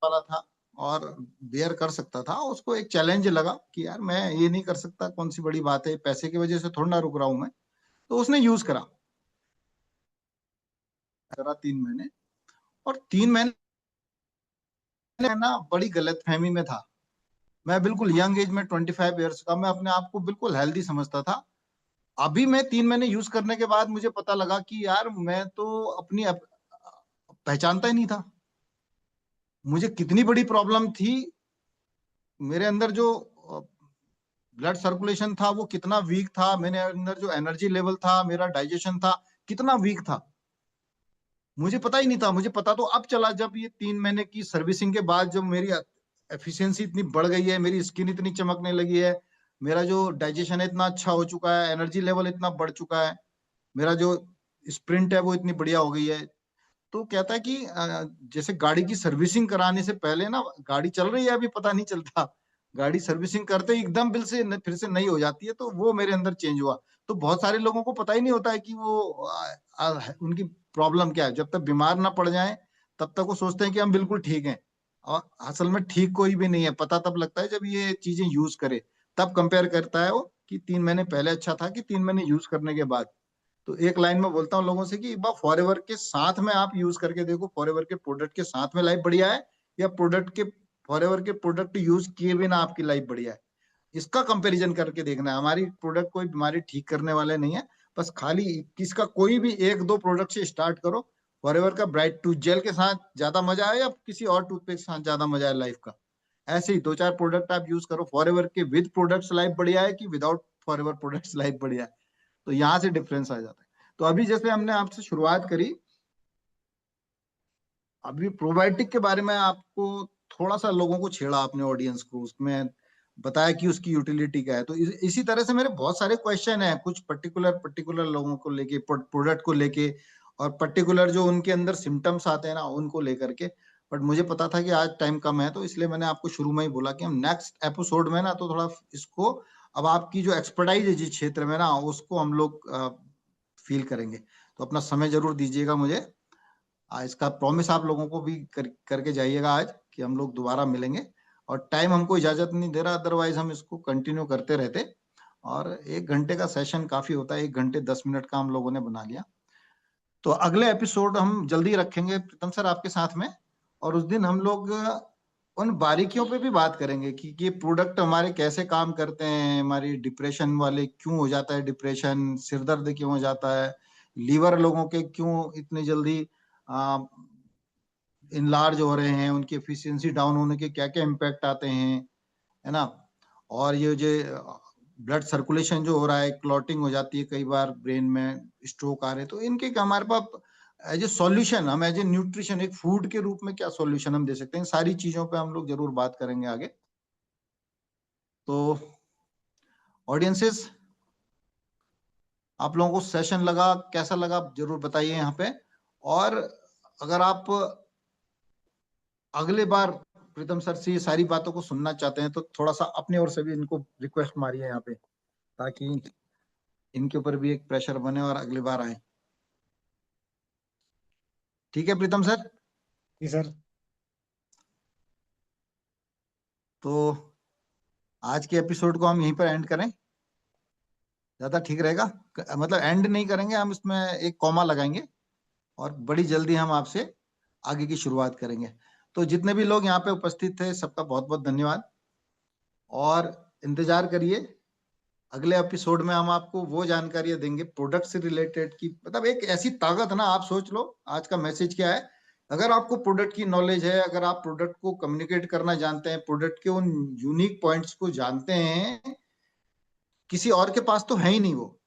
वाला था और बेयर कर सकता था, उसको एक चैलेंज लगा कि यार मैं ये नहीं कर सकता, कौन सी बड़ी बात है, पैसे की वजह से थोड़ा ना रुक रहा हूं मैं। तो उसने यूज करा करा 3 महीने, और 3 महीने ना बड़ी गलतफहमी में था। मैं बिल्कुल यंग एज में 25 ईयर्स का, मैं अपने आप को बिल्कुल हेल्दी समझता था। अभी मैं 3 महीने यूज करने के बाद मुझे पता लगा कि यार मैं तो अपनी पहचानता ही नहीं था, मुझे कितनी बड़ी प्रॉब्लम थी। मेरे अंदर जो ब्लड सर्कुलेशन था वो कितना वीक था, मेरे अंदर जो एनर्जी लेवल था, मेरा डाइजेशन था कितना वीक था, मुझे पता ही नहीं था। मुझे पता तो अब चला जब ये 3 महीने की सर्विसिंग के बाद जब मेरी एफिशिएंसी इतनी बढ़ गई है, मेरी स्किन इतनी चमकने लगी है, मेरा जो डाइजेशन है इतना अच्छा हो चुका है, एनर्जी लेवल इतना बढ़ चुका है, मेरा जो स्प्रिंट है वो इतनी बढ़िया हो गई है। तो कहता है कि जैसे गाड़ी की सर्विसिंग कराने से पहले ना, गाड़ी चल रही है अभी पता नहीं चलता, गाड़ी सर्विसिंग करते ही एकदम बिल से फिर से नई हो जाती है, तो वो मेरे अंदर चेंज हुआ। तो बहुत सारे लोगों को पता ही नहीं होता है कि वो उनकी प्रॉब्लम क्या है, जब तक बीमार ना पड़ जाए तब तक वो सोचते हैं कि हम बिल्कुल ठीक हैं। और असल में ठीक कोई भी नहीं है, पता तब लगता है जब ये चीजें यूज करे, तब कंपेयर करता है वो कि 3 महीने पहले अच्छा था कि 3 महीने यूज करने के बाद। तो एक लाइन में बोलता हूँ लोगों से कि एक बार फॉरएवर के साथ में आप यूज करके देखो, फॉरएवर के प्रोडक्ट के साथ में लाइफ बढ़िया है, या प्रोडक्ट के फॉरएवर के प्रोडक्ट यूज किए बिना आपकी लाइफ बढ़िया है, इसका कंपैरिजन करके देखना है। हमारी प्रोडक्ट कोई बीमारी ठीक करने वाले नहीं है, बस खाली किसका कोई भी एक दो प्रोडक्ट से स्टार्ट करो। फॉरएवर का ब्राइट टूथ जेल के साथ ज्यादा मजा आए या किसी और टूथपेस्ट के साथ ज्यादा मजा आए लाइफ का, ऐसे ही दो चार प्रोडक्ट आप यूज करो, फॉरएवर के विद प्रोडक्ट्स लाइफ बढ़िया है कि विदाउट फॉरएवर प्रोडक्ट्स लाइफ बढ़िया है। तो यहाँ से डिफरेंस आ जाता है। तो अभी जैसे हमने आपसे शुरुआत करी, अभी प्रोबायोटिक के बारे में आपको थोड़ा सा लोगों को छेड़ा आपने, ऑडियंस को, उसमें बताया कि उसकी यूटिलिटी क्या है। तो इसी तरह से मेरे बहुत सारे क्वेश्चन हैं कुछ पर्टिकुलर पर्टिकुलर लोगों को लेके, प्रोडक्ट को लेके, और पर्टिकुलर जो उनके अंदर सिम्टम्स आते हैं ना उनको लेकर के। बट मुझे पता था कि आज टाइम कम है, तो इसलिए मैंने आपको शुरू में ही बोला कि हम नेक्स्ट एपिसोड में ना तो थोड़ा इसको, अब आपकी जो एक्सपर्टाइज है जिस क्षेत्र में ना, उसको हम लोग फील करेंगे। तो अपना समय जरूर दीजिएगा मुझे। इसका प्रॉमिस आप लोगों को भी करके जाइएगा आज कि हम लोग दोबारा मिलेंगे। और टाइम हमको इजाजत नहीं दे रहा, अदरवाइज हम इसको कंटिन्यू करते रहते। और 1 घंटे का सेशन काफी होता है, 1 घंटे 10 मिनट का हम लोगों ने बना लिया। तो अगले एपिसोड हम जल्दी रखेंगे प्रीतम सर आपके साथ में, और उस दिन हम लोग उन बारीकियों पे भी बात करेंगे कि ये प्रोडक्ट हमारे कैसे काम करते हैं, हमारी डिप्रेशन वाले क्यों हो जाता है, डिप्रेशन, सिर दर्द क्यों हो जाता है, लीवर लोगों के क्यों इतनी जल्दी इनलार्ज हो रहे हैं, उनकी एफिशिएंसी डाउन होने के क्या क्या इम्पैक्ट आते हैं, है ना। और ये जो ब्लड सर्कुलेशन जो हो रहा है, क्लॉटिंग हो जाती है कई बार ब्रेन में, स्ट्रोक आ रहे हैं, तो इनके हमारे पास एज ए सॉल्यूशन, हम एज ए न्यूट्रिशन, एक फूड के रूप में क्या सॉल्यूशन हम दे सकते हैं, सारी चीजों पे हम लोग जरूर बात करेंगे आगे। तो ऑडियंसेस, आप लोगों को सेशन लगा, कैसा लगा जरूर बताइए यहाँ पे। और अगर आप अगले बार प्रीतम सर से ये सारी बातों को सुनना चाहते हैं तो थोड़ा सा अपने ओर से भी इनको रिक्वेस्ट मारिए यहाँ पे, ताकि इनके ऊपर भी एक प्रेशर बने और अगली बार आए। ठीक है प्रीतम सर? जी सर। तो आज के एपिसोड को हम यहीं पर एंड करें, ज्यादा ठीक रहेगा? मतलब एंड नहीं करेंगे हम, इसमें एक कॉमा लगाएंगे और बड़ी जल्दी हम आपसे आगे की शुरुआत करेंगे। तो जितने भी लोग यहाँ पे उपस्थित थे सबका बहुत बहुत धन्यवाद, और इंतजार करिए अगले एपिसोड में हम आपको वो जानकारियां देंगे प्रोडक्ट से रिलेटेड की, मतलब एक ऐसी ताकत ना, आप सोच लो आज का मैसेज क्या है। अगर आपको प्रोडक्ट की नॉलेज है, अगर आप प्रोडक्ट को कम्युनिकेट करना जानते हैं, प्रोडक्ट के उन यूनिक पॉइंट्स को जानते हैं, किसी और के पास तो है ही नहीं वो,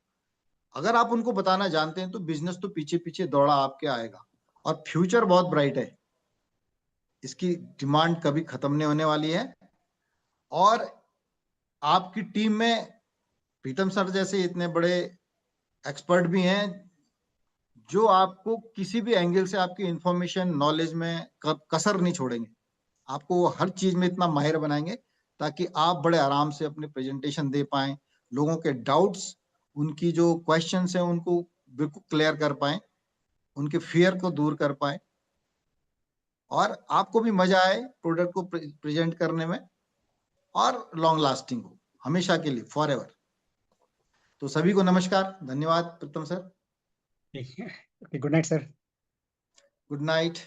अगर आप उनको बताना जानते हैं तो बिजनेस तो पीछे पीछे दौड़ा आपके आएगा, और फ्यूचर बहुत ब्राइट है, इसकी डिमांड कभी खत्म नहीं होने वाली है। और आपकी टीम में प्रीतम सर जैसे इतने बड़े एक्सपर्ट भी हैं, जो आपको किसी भी एंगल से आपकी इंफॉर्मेशन नॉलेज में कसर नहीं छोड़ेंगे, आपको वो हर चीज में इतना माहिर बनाएंगे ताकि आप बड़े आराम से अपने प्रेजेंटेशन दे पाएं, लोगों के डाउट्स, उनकी जो क्वेश्चंस हैं उनको बिल्कुल क्लियर कर पाएं, उनके फियर को दूर कर पाएं, और आपको भी मजा आए प्रोडक्ट को प्रेजेंट करने में, और लॉन्ग लास्टिंग हो हमेशा के लिए, फॉर एवर। तो सभी को नमस्कार, धन्यवाद प्रीतम सर। ठीक है। Okay, good night sir. Good night.